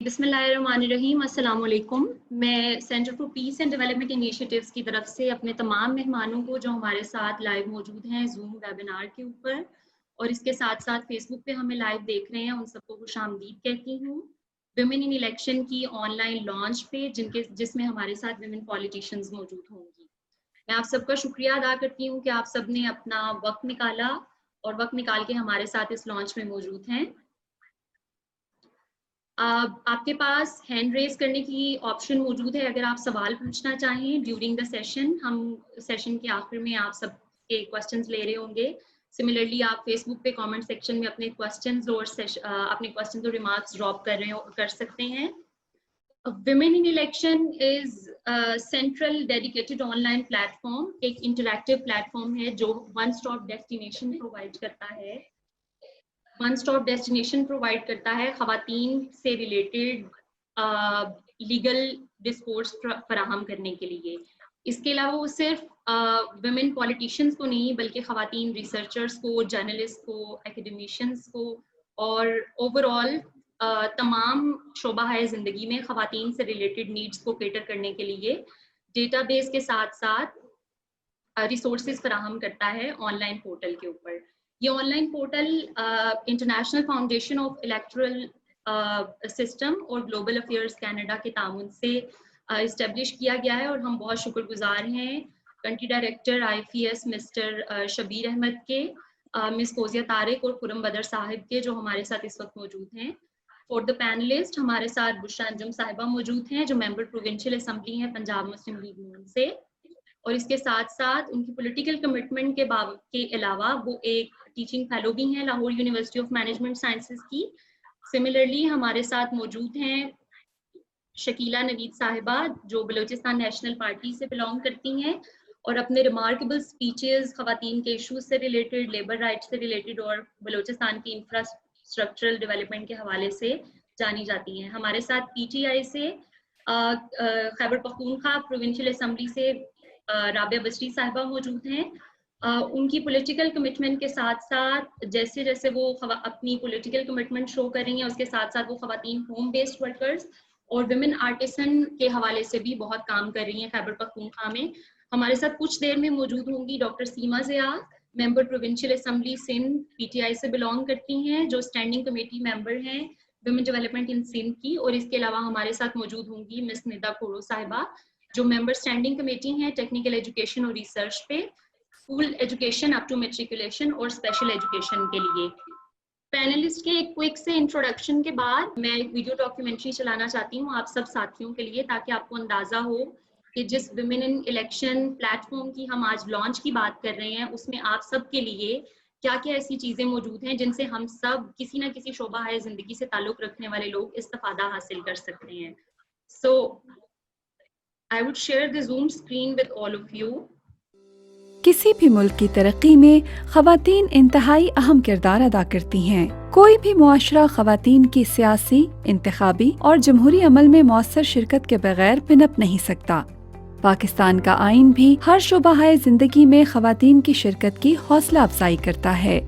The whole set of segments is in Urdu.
بسم اللہ الرحمن الرحیم. السلام علیکم. میں centre for peace and development initiatives کی طرف سے اپنے تمام مہمانوں کو جو ہمارے ساتھ لائیو موجود ہیں زوم ویبینار کے اوپر اور اس کے ساتھ ساتھ فیس بک پہ ہمیں لائیو دیکھ رہے ہیں ان سب کو خوش آمدید کہتی ہوں ویمن ان الیکشن کی آن لائن لانچ پہ جس میں ہمارے ساتھ ویمن پالیٹیشینز موجود ہوں گی. میں آپ سب کا شکریہ ادا کرتی ہوں کہ آپ سب نے اپنا وقت نکالا اور وقت نکال کے ہمارے ساتھ اس لانچ میں موجود ہیں. آپ کے پاس ہینڈ ریز کرنے کی آپشن موجود ہے اگر آپ سوال پوچھنا چاہیں ڈیورنگ دا سیشن. ہم سیشن کے آخر میں آپ سب کے کوسچنز لے رہے ہوں گے. سملرلی آپ فیس بک پہ کامنٹ سیکشن میں اپنے کوسچنز اور ریمارکس ڈراپ کر سکتے ہیں. Women in election is central dedicated on line plate form. ایک انٹریکٹیو پلیٹ فارم ہے جو ون اسٹاپ ڈیسٹینیشن پرووائڈ کرتا ہے خواتین سے ریلیٹڈ لیگل ڈسکورس فراہم کرنے کے لیے. اس کے علاوہ وہ صرف ویمن پولیٹیشینز کو نہیں بلکہ خواتین ریسرچرز کو، جرنلسٹ کو، ایکیڈیمیشینز کو اور اوور آل تمام شعبہ زندگی میں خواتین سے ریلیٹڈ نیڈس کو کیٹر کرنے کے لیے ڈیٹا بیس کے ساتھ ساتھ ریسورسز فراہم کرتا ہے آن لائن پورٹل کے اوپر. یہ on line portal international foundation of electoral system اور گلوبل افیئرز کینیڈا کے تعاون سے اسٹیبلش کیا گیا ہے اور ہم بہت شکر گزار ہیں country director IFES mister Shabbir Ahmed کے، مس فوزیہ طارق اور خرم بدر صاحب کے جو ہمارے ساتھ اس وقت موجود ہیں. فور دا پینلسٹ ہمارے ساتھ بشرا انجم صاحبہ موجود ہیں جو ممبر پروونشل اسمبلی ہیں پنجاب مسلم لیگ نون سے، اور اس کے ساتھ ساتھ ان کی پولیٹیکل کمٹمنٹ کے علاوہ وہ ایک ٹیچنگ فیلو بھی ہیں Lahore university of management sciences کی. سملرلی ہمارے ساتھ موجود ہیں شکیلہ نوید صاحبہ جو بلوچستان نیشنل پارٹی سے بلانگ کرتی ہیں اور اپنے ریمارکیبل سپیچز خواتین کے ایشوز سے ریلیٹڈ، لیبر رائٹس سے ریلیٹڈ اور بلوچستان کی انفراسٹرکچرل ڈیولپمنٹ کے حوالے سے جانی جاتی ہیں. ہمارے ساتھ PTI سے خیبر پختونخوا پروونشل اسمبلی سے رابعہ بشری صاحبہ موجود ہیں. ان کی پولیٹیکل کمٹمنٹ کے ساتھ ساتھ جیسے جیسے وہ اپنی پولیٹیکل کمٹمنٹ شو کر رہی ہیں اس کے ساتھ ساتھ وہ خواتین ہوم بیسڈ ورکرز اور ویمن آرٹیسن کے حوالے سے بھی بہت کام کر رہی ہیں خیبر پختونخوا میں. ہمارے ساتھ کچھ دیر میں موجود ہوں گی ڈاکٹر سیما ضیاء، ممبر پروونشل اسمبلی سندھ، PTI سے بلانگ کرتی ہیں جو اسٹینڈنگ کمیٹی ممبر ہیں ویمن ڈیولپمنٹ ان سندھ کی. اور اس کے علاوہ ہمارے ساتھ موجود ہوں گی مس ندا کھوڑو صاحبہ جو ممبر اسٹینڈنگ کمیٹی ہیں ٹیکنیکل ایجوکیشن اور ریسرچ پہ، school education up to matriculation اور اسپیشل ایجوکیشن کے لیے. پینلسٹ کے ایک کوئک سے انٹروڈکشن کے بعد میں ایک ویڈیو ڈاکیومنٹری چلانا چاہتی ہوں آپ سب ساتھیوں کے لیے تاکہ آپ کو اندازہ ہو کہ جس women in election plate form کی ہم آج لانچ کی بات کر رہے ہیں اس میں آپ سب کے لیے کیا کیا ایسی چیزیں موجود ہیں جن سے ہم سب کسی نہ کسی شعبہ زندگی سے تعلق رکھنے والے لوگ استفادہ حاصل کر سکتے ہیں. So I would share the Zoom screen with all of you. کسی بھی ملک کی ترقی میں خواتین انتہائی اہم کردار ادا کرتی ہیں. کوئی بھی معاشرہ خواتین کی سیاسی، انتخابی اور جمہوری عمل میں مؤثر شرکت کے بغیر پنپ نہیں سکتا. پاکستان کا آئین بھی ہر شعبہ زندگی میں خواتین کی شرکت کی حوصلہ افزائی کرتا ہے.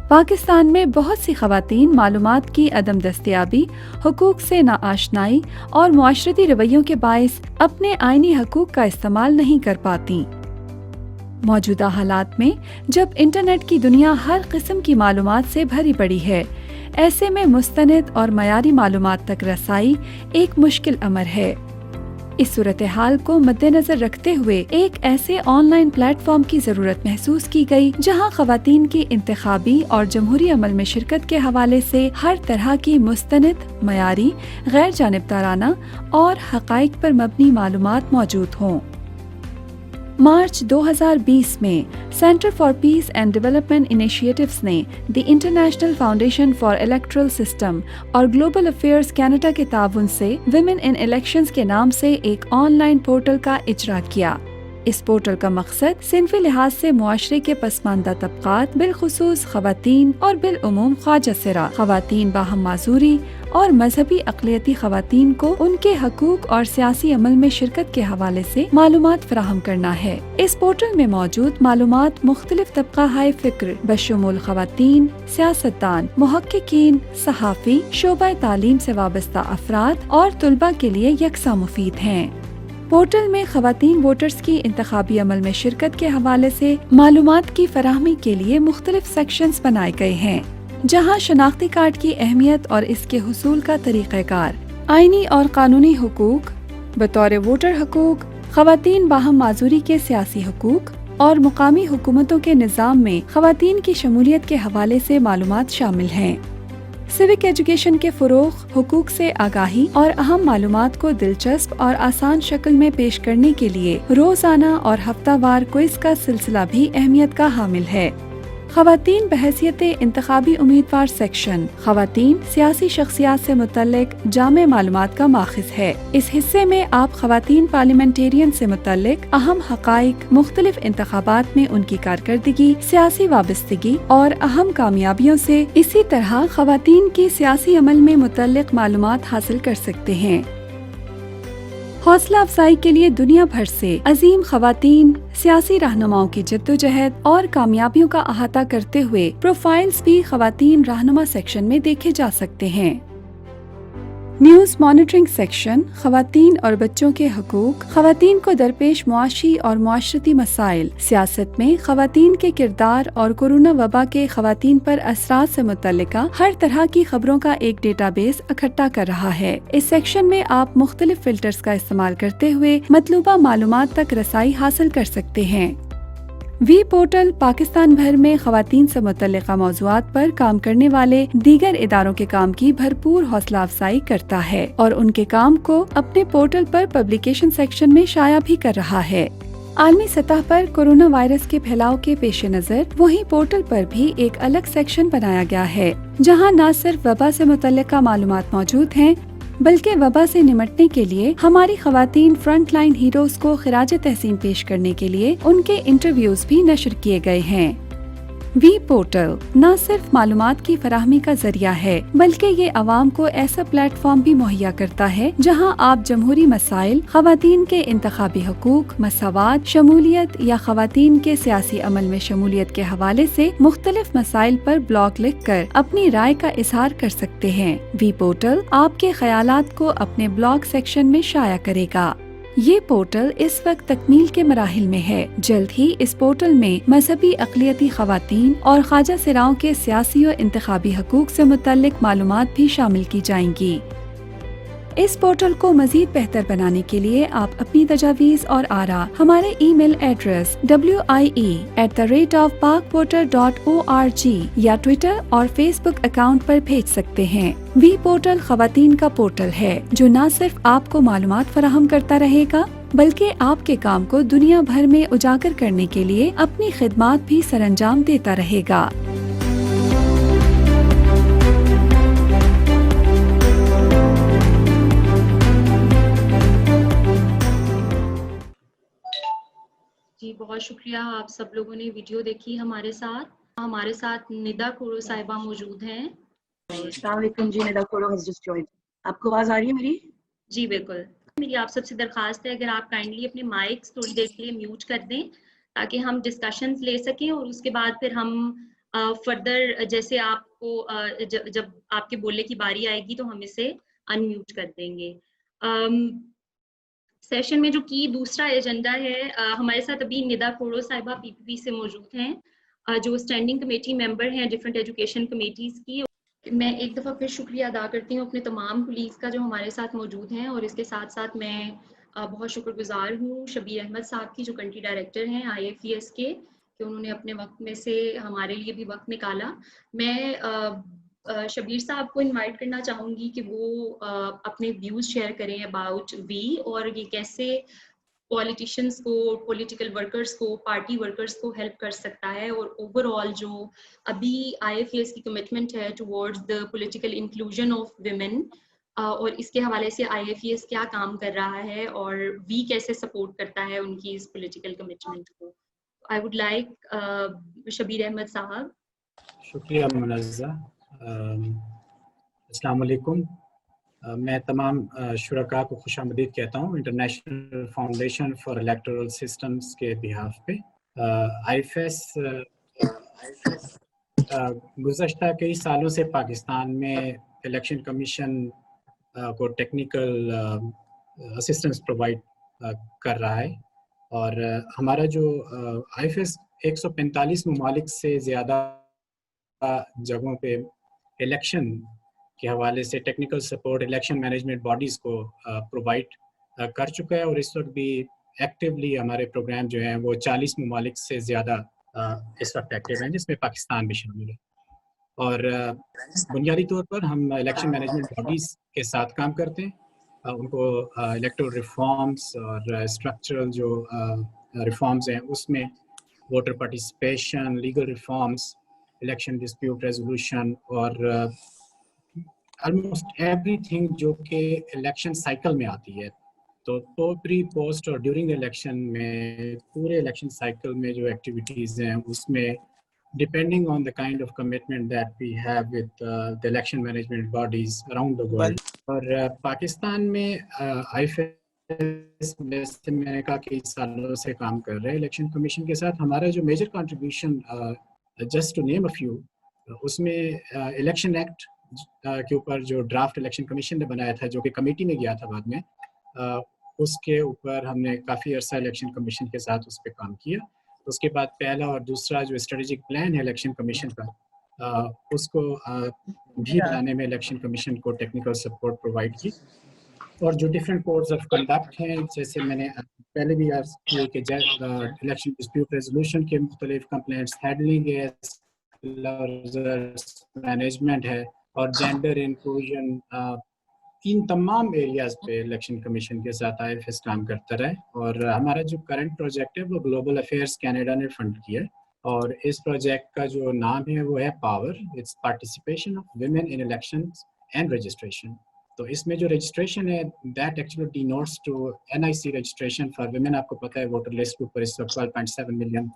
پاکستان میں بہت سی خواتین معلومات کی عدم دستیابی، حقوق سے ناآشنائی اور معاشرتی رویوں کے باعث اپنے آئینی حقوق کا استعمال نہیں کر پاتی. موجودہ حالات میں جب انٹرنیٹ کی دنیا ہر قسم کی معلومات سے بھری پڑی ہے، ایسے میں مستند اور معیاری معلومات تک رسائی ایک مشکل امر ہے. اس صورتحال کو مد نظر رکھتے ہوئے ایک ایسے آن لائن پلیٹ فارم کی ضرورت محسوس کی گئی جہاں خواتین کی انتخابی اور جمہوری عمل میں شرکت کے حوالے سے ہر طرح کی مستند، معیاری، غیر جانبدارانہ اور حقائق پر مبنی معلومات موجود ہوں. مارچ 2020 میں centre for peace and development initiatives نے the international foundation for electoral system اور گلوبل افیئرز کینیڈا کے تعاون سے ویمن ان الیکشنز کے نام سے ایک آن لائن پورٹل کا اجرا کیا. اس پورٹل کا مقصد صنفی لحاظ سے معاشرے کے پسماندہ طبقات بالخصوص خواتین اور بالعموم خواجہ سرا خواتین باہم معذوری اور مذہبی اقلیتی خواتین کو ان کے حقوق اور سیاسی عمل میں شرکت کے حوالے سے معلومات فراہم کرنا ہے۔ اس پورٹل میں موجود معلومات مختلف طبقہ ہائے فکر بشمول خواتین، سیاستدان، محققین، صحافی، شعبہ تعلیم سے وابستہ افراد اور طلباء کے لیے یکساں مفید ہیں۔ پورٹل میں خواتین ووٹرز کی انتخابی عمل میں شرکت کے حوالے سے معلومات کی فراہمی کے لیے مختلف سیکشنز بنائے گئے ہیں، جہاں شناختی کارڈ کی اہمیت اور اس کے حصول کا طریقہ کار، آئینی اور قانونی حقوق بطور ووٹر حقوق، خواتین باہم معذوری کے سیاسی حقوق اور مقامی حکومتوں کے نظام میں خواتین کی شمولیت کے حوالے سے معلومات شامل ہیں۔ سیوک ایجوکیشن کے فروغ، حقوق سے آگاہی اور اہم معلومات کو دلچسپ اور آسان شکل میں پیش کرنے کے لیے روزانہ اور ہفتہ وار کوئز کا سلسلہ بھی اہمیت کا حامل ہے۔ خواتین بحیثیت انتخابی امیدوار سیکشن خواتین سیاسی شخصیات سے متعلق جامع معلومات کا ماخذ ہے۔ اس حصے میں آپ خواتین پارلیمنٹیرین سے متعلق اہم حقائق، مختلف انتخابات میں ان کی کارکردگی، سیاسی وابستگی اور اہم کامیابیوں سے اسی طرح خواتین کی سیاسی عمل میں متعلق معلومات حاصل کر سکتے ہیں۔ حوصلہ افزائی کے لیے دنیا بھر سے عظیم خواتین، سیاسی رہنماؤں کی جدوجہد اور کامیابیوں کا احاطہ کرتے ہوئے پروفائلز بھی خواتین رہنما سیکشن میں دیکھے جا سکتے ہیں۔ نیوز مانیٹرنگ سیکشن خواتین اور بچوں کے حقوق، خواتین کو درپیش معاشی اور معاشرتی مسائل، سیاست میں خواتین کے کردار اور کورونا وبا کے خواتین پر اثرات سے متعلقہ ہر طرح کی خبروں کا ایک ڈیٹا بیس اکٹھا کر رہا ہے۔ اس سیکشن میں آپ مختلف فلٹرز کا استعمال کرتے ہوئے مطلوبہ معلومات تک رسائی حاصل کر سکتے ہیں۔ وی پورٹل پاکستان بھر میں خواتین سے متعلقہ موضوعات پر کام کرنے والے دیگر اداروں کے کام کی بھرپور حوصلہ افزائی کرتا ہے اور ان کے کام کو اپنے پورٹل پر پبلیکیشن سیکشن میں شائع بھی کر رہا ہے۔ عالمی سطح پر کورونا وائرس کے پھیلاؤ کے پیش نظر وہی پورٹل پر بھی ایک الگ سیکشن بنایا گیا ہے، جہاں نہ صرف وبا سے متعلقہ معلومات موجود ہیں بلکہ وبا سے نمٹنے کے لیے ہماری خواتین فرنٹ لائن ہیروز کو خراج تحسین پیش کرنے کے لیے ان کے انٹرویوز بھی نشر کیے گئے ہیں۔ وی پورٹل نہ صرف معلومات کی فراہمی کا ذریعہ ہے بلکہ یہ عوام کو ایسا پلیٹ فارم بھی مہیا کرتا ہے جہاں آپ جمہوری مسائل، خواتین کے انتخابی حقوق، مساوات، شمولیت یا خواتین کے سیاسی عمل میں شمولیت کے حوالے سے مختلف مسائل پر بلاگ لکھ کر اپنی رائے کا اظہار کر سکتے ہیں۔ وی پورٹل آپ کے خیالات کو اپنے بلاگ سیکشن میں شائع کرے گا۔ یہ پورٹل اس وقت تکمیل کے مراحل میں ہے۔ جلد ہی اس پورٹل میں مذہبی اقلیتی خواتین اور خواجہ سراؤں کے سیاسی و انتخابی حقوق سے متعلق معلومات بھی شامل کی جائیں گی۔ اس پورٹل کو مزید بہتر بنانے کے لیے آپ اپنی تجاویز اور آراء ہمارے ای میل ایڈریس wie@pakvoter.org یا ٹویٹر اور فیس بک اکاؤنٹ پر بھیج سکتے ہیں۔ وی پورٹل خواتین کا پورٹل ہے جو نہ صرف آپ کو معلومات فراہم کرتا رہے گا بلکہ آپ کے کام کو دنیا بھر میں اجاگر کرنے کے لیے اپنی خدمات بھی سر انجام دیتا رہے گا۔ جی بہت شکریہ، آپ سب لوگوں نے ویڈیو دیکھی ہمارے ساتھ ندا کورو صاحبہ موجود ہیں۔ السلام علیکم جی، ندا کورو has just joined۔ آپ کو آواز آ رہی ہے میری؟ جی بالکل۔ میری آپ سب سے درخواست ہے اگر آپ کائنڈلی اپنے مائکس تھوڑی دیر کے لیے میوٹ کر دیں تاکہ ہم ڈسکشنز لے سکیں اور اس کے بعد پھر ہم فردر جیسے آپ کو جب آپ کے بولنے کی باری آئے گی تو ہم اسے ان میوٹ کر دیں گے۔ سیشن میں جو کی دوسرا ایجنڈا ہے، ہمارے ساتھ ابھی ندا کورو صاحبہ پی پی پی سے موجود ہیں جو اسٹینڈنگ کمیٹی ممبر ہیں ڈفرینٹ ایجوکیشن کمیٹیز کی۔ میں ایک دفعہ پھر شکریہ ادا کرتی ہوں اپنے تمام کولیگز کا جو ہمارے ساتھ موجود ہیں، اور اس کے ساتھ ساتھ میں بہت شکر گزار ہوں شبیر احمد صاحب کی جو کنٹری ڈائریکٹر ہیں IFES کے، کہ انہوں نے اپنے وقت میں سے ہمارے لیے بھی وقت نکالا۔ میں شبیر صاحب کو انوائٹ کرنا چاہوں گی کہ وہ اپنے ویوز شیئر کریں اباؤٹ وی اور یہ کیسے پولیٹیشینس کو، پولیٹیکل ورکرز کو، پارٹی ورکرز کو ہیلپ کر سکتا ہے، اور اوور آل جو ابھی IFES کی کمٹمنٹ ہے towards the political inclusion of women اور اس کے حوالے سے IFES کیا کام کر رہا ہے اور وی کیسے سپورٹ کرتا ہے ان کی اس پولیٹیکل کمٹمنٹ کو. I would like Shabbir Ahmed صاحب. شکریہ منزہ. السلام علیکم. میں تمام شرکاء کو خوش آمدید کہتا ہوں international foundation for electoral systems کے بہاف پہ. IFES گزشتہ کئی سالوں سے پاکستان میں الیکشن کمیشن کو ٹیکنیکل اسسٹنس پرووائڈ کر رہا ہے، اور ہمارا جو IFES 145 ممالک سے زیادہ جگہوں پہ الیکشن کے حوالے سے technical support election management bodies کو پرووائڈ کر چکا ہے، اور اس وقت بھی ایکٹیولی ہمارے پروگرام جو ہیں وہ 40 ممالک سے زیادہ اس وقت ایکٹیو ہیں، جس میں پاکستان بھی شامل ہے. اور بنیادی طور پر ہم الیکشن مینجمنٹ باڈیز کے ساتھ کام کرتے ہیں، ان کو الیکٹورل ریفارمز اور اسٹرکچرل جو ریفارمز ہیں اس میں voter participation, legal reforms, election dispute resolution اور آلموسٹ ایوری تھنگ جو کہ الیکشن سائیکل میں آتی ہے. تو پری پوسٹ اور ڈیورنگ الیکشن میں پورے الیکشن سائیکل میں جو ایکٹیویٹیز ہیں اس میں depending on the kind of commitment that we have with the election management bodies around the world. اور پاکستان میں IFES جیسے میں نے کہا کئی سالوں سے کام کر رہے ہیں الیکشن کمیشن کے ساتھ. ہمارا جو major contribution just to name a few, اس میں الیکشن ایکٹ کے اوپر جو ڈرافٹ الیکشن کمیشن نے بنایا تھا جو کہ کمیٹی میں گیا تھا بعد میں، اس کے اوپر ہم نے کافی عرصہ الیکشن کمیشن کے ساتھ اس پہ کام کیا. اس کے بعد پہلا اور دوسرا جو اسٹریٹجک پلان ہے الیکشن کمیشن کا، اس کو بھی بنانے میں الیکشن کمیشن کو ٹیکنیکل سپورٹ پرووائڈ کی. اور جو ڈفرینٹ کوڈز آف کنڈکٹ ہیں، جیسے میں نے پہلے بھی عرض کی کہ الیکشن ڈسپیوٹ ریزولوشن کے مختلف کمپلینٹس، ہینڈلنگ ہے، مینجمنٹ ہے، اور جینڈر انکلوژن، ان تمام ایریاز پہ الیکشن کمیشن کے ساتھ IFES کام کرتا رہے. اور ہمارا جو کرنٹ پروجیکٹ ہے وہ گلوبل افیئرس کینیڈا نے فنڈ کیا ہے، اور اس پروجیکٹ کا جو نام ہے وہ ہے power, it's participation of women in elections and registration. تو اس میں جو رجسٹریشن ہے that actually denotes to NIC registration for women. آپ کو پتہ ہے ووٹر لسٹ کے اوپر اس وقت 12.7 ملین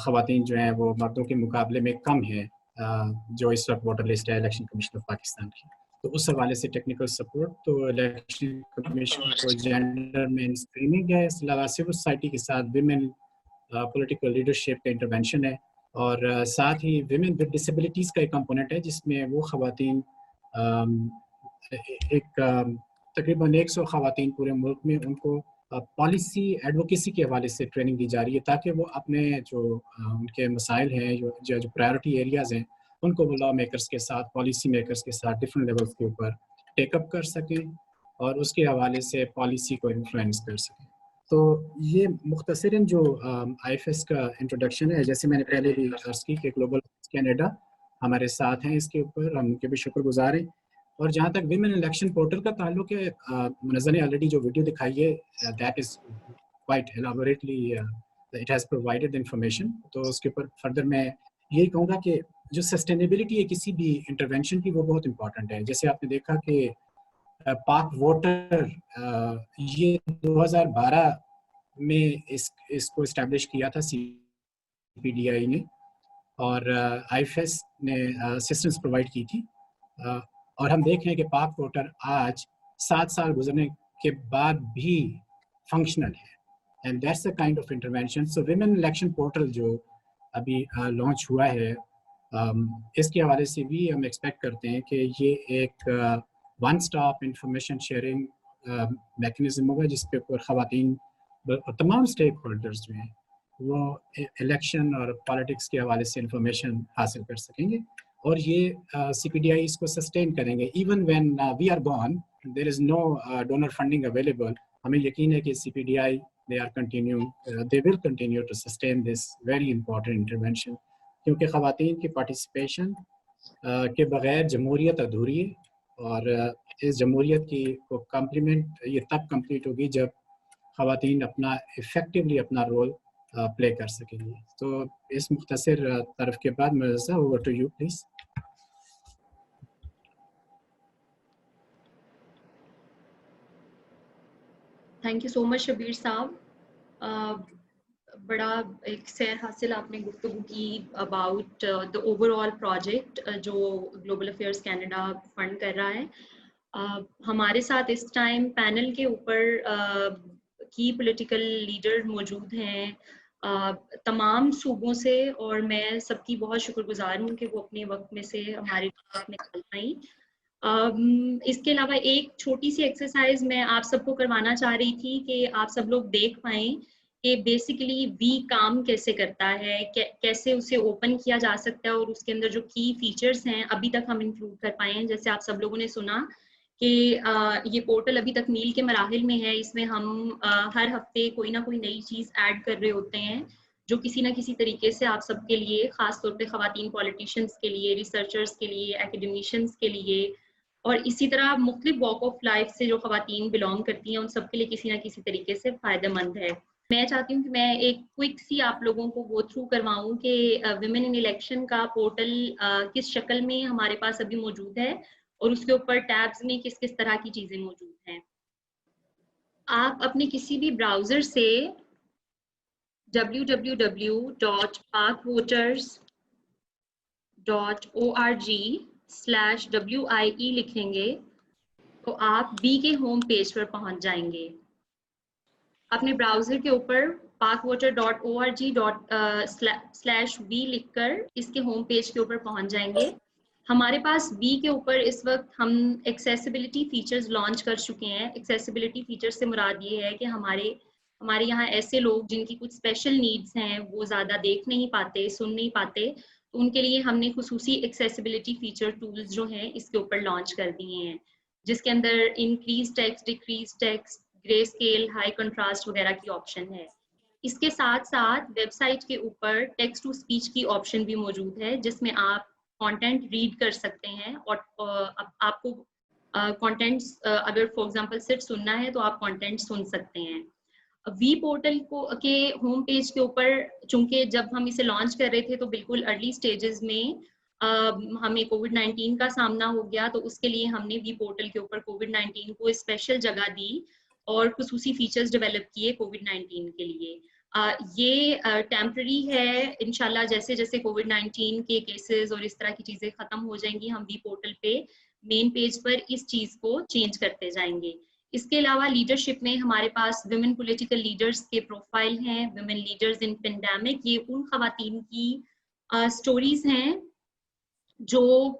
خواتین جو ہیں وہ مردوں کے مقابلے میں کم ہیں جو اس وقت ووٹر لسٹ ہے الیکشن کمیشن آف پاکستان کی. تو اس حوالے سے ٹیکنیکل سپورٹ تو الیکشن کمیشن کو جینڈر مین اسکریننگ ہے، اس کے علاوہ سول سوسائٹی کے ساتھ ویمن پولیٹیکل لیڈرشپ کا انٹرونشن ہے، اور ساتھ ہی ویمن ود ڈسیبلٹیز کا ایک کمپوننٹ ہے جس میں وہ خواتین ایک تقریباً 100 خواتین پورے ملک میں ان کو پالیسی ایڈوکیسی کے حوالے سے ٹریننگ دی جا رہی ہے تاکہ وہ اپنے جو ان کے مسائل ہیں جو پرائیورٹی ایریاز ہیں ان کو وہ لا میکرز کے ساتھ، پالیسی میکرز کے ساتھ ڈفرینٹ لیولز کے اوپر ٹیک اپ کر سکیں اور اس کے حوالے سے پالیسی کو انفلوئنس کر سکیں. تو یہ مختصراً جو IFES کا انٹروڈکشن ہے، جیسے میں نے پہلے بھی عرض کی کہ گلوبل کینیڈا ہمارے ساتھ ہیں اس کے اوپر، ہم ان کے بھی شکر گزار ہیں. اور جہاں تک ویمن الیکشن پورٹل کا تعلق ہے، منزہ نے آلریڈی جو ویڈیو دکھائی ہے that is quite elaborately it has provided information. تو اس کے اوپر فردر میں یہی کہوں گا کہ جو سسٹینیبلٹی ہے کسی بھی انٹرونشن کی وہ بہت امپورٹنٹ ہے. جیسے آپ نے دیکھا کہ پاک ووٹر یہ 2012 میں اس کو اسٹیبلش کیا تھا CPDI نے، اور IFES نے اسسٹنس پرووائڈ کی تھی، اور ہم دیکھ رہے ہیں کہ پاک ووٹر آج 7 سال گزرنے کے بعد بھی فنکشنل ہے. And that's a kind of intervention. So women election portal جو ابھی لانچ ہوا ہے، اس کے حوالے سے بھی ہم ایکسپیکٹ کرتے ہیں کہ یہ ایک one stop information sharing mechanism ہوگا جس کے اوپر خواتین تمام اسٹیک ہولڈرز جو ہیں وہ الیکشن اور پالیٹکس کے حوالے سے انفارمیشن حاصل کر سکیں گے. اور یہ CPDI اس کو سسٹین کریں گے. Even when we are gone there is no donor funding available. ہمیں یقین ہے کہ CPDI they will continue to sustain this very important intervention, کیونکہ خواتین کی پارٹیسپیشن کے بغیر جمہوریت ادھوری ہے، اور اس جمہوریت کی کو کمپلیمنٹ یہ تب کمپلیٹ ہوگی جب خواتین اپنا افیکٹولی اپنا رول پلے کر سکیں گی. تو اس مختصر طرف کے بعد Mirza over to you please. Thank you so much Shabbir صاحب. بڑا ایک سیر حاصل آپ نے گفتگو کی about the overall project جو گلوبل افیئرس کینیڈا فنڈ کر رہا ہے. ہمارے ساتھ اس ٹائم پینل کے اوپر کی پولیٹیکل لیڈر موجود ہیں تمام صوبوں سے, اور میں سب کی بہت شکر گزار ہوں کہ وہ اپنے وقت میں سے ہمارے ساتھ نکل پائیں. اس کے علاوہ ایک چھوٹی سی ایکسرسائز میں آپ سب کو کروانا چاہ رہی تھی کہ آپ سب لوگ دیکھ پائیں کہ بیسیکلی وی کام کیسے کرتا ہے, کیسے اسے اوپن کیا جا سکتا ہے, اور اس کے اندر جو کی فیچرز ہیں ابھی تک ہم انکلوڈ کر پائے ہیں. جیسے آپ سب لوگوں نے سنا کہ یہ پورٹل ابھی تکمیل کے مراحل میں ہے. اس میں ہم ہر ہفتے کوئی نہ کوئی نئی چیز ایڈ کر رہے ہوتے ہیں جو کسی نہ کسی طریقے سے آپ سب کے لیے, خاص طور پہ خواتین پالیٹیشینس کے لیے, ریسرچرز کے لیے, ایکیڈیمیشینس کے لیے, اور اسی طرح مختلف واک آف لائف سے جو خواتین بلانگ کرتی ہیں ان سب کے لیے کسی نہ کسی طریقے سے فائدہ مند ہے. میں چاہتی ہوں کہ میں ایک کوئک سی آپ لوگوں کو گو تھرو کرواؤں کہ ویمن ان الیکشن کا پورٹل کس شکل میں ہمارے پاس ابھی موجود ہے اور اس کے اوپر ٹیبز میں کس کس طرح کی چیزیں موجود ہیں. آپ اپنے کسی بھی براؤزر سے www.parkwaters.org/WIE لکھیں گے تو آپ بی کے ہوم پیج پر پہنچ جائیں گے. اپنے براؤزر کے اوپر parkwater.org/V لکھ کر اس کے ہوم پیج کے اوپر پہنچ جائیں گے. ہمارے پاس بی کے اوپر اس وقت ہم ایکسیسیبلٹی فیچرز لانچ کر چکے ہیں. ایکسیسیبلٹی فیچر سے مراد یہ ہے کہ ہمارے یہاں ایسے لوگ جن کی کچھ اسپیشل نیڈز ہیں, وہ زیادہ دیکھ نہیں پاتے, سن نہیں پاتے, تو ان کے لیے ہم نے خصوصی ایکسیسیبلٹی فیچر ٹولز جو ہیں اس کے اوپر لانچ کر دیے ہیں, جس کے اندر انکریز ٹیکسٹ, ڈیکریز ٹیکسٹ, گرے اسکیل, ہائی کنٹراسٹ وغیرہ کی آپشن ہے. اس کے ساتھ ساتھ ویب سائٹ کے اوپر ٹیکسٹ ٹو اسپیچ کی آپشن بھی موجود ہے, جس میں آپ کانٹینٹ ریڈ کر سکتے ہیں, اور آپ کو کانٹینٹس اگر فار ایگزامپل صرف سننا ہے تو آپ کانٹینٹ سن سکتے ہیں. وی پورٹل کے ہوم پیج کے اوپر چونکہ جب ہم اسے لانچ کر رہے تھے تو بالکل ارلی سٹیجز میں ہمیں کووڈ-19 کا سامنا ہو گیا, تو اس کے لیے ہم نے وی پورٹل کے اوپر کووڈ-19 کو اسپیشل جگہ دی اور خصوصی فیچرز ڈیولپ کیے کووڈ-19 کے لیے. یہ ٹیمپرری ہے, انشاءاللہ جیسے جیسے کووڈ-19 کے کیسز اور اس طرح کی چیزیں ختم ہو جائیں گی, ہم وی پورٹل پہ مین پیج پر اس چیز کو چینج کرتے جائیں گے. اس کے علاوہ لیڈرشپ میں ہمارے پاس ویمن پولیٹیکل لیڈرز کے پروفائل ہیں, ویمن لیڈرز ان پینڈیمک. یہ ان خواتین کی سٹوریز ہیں جو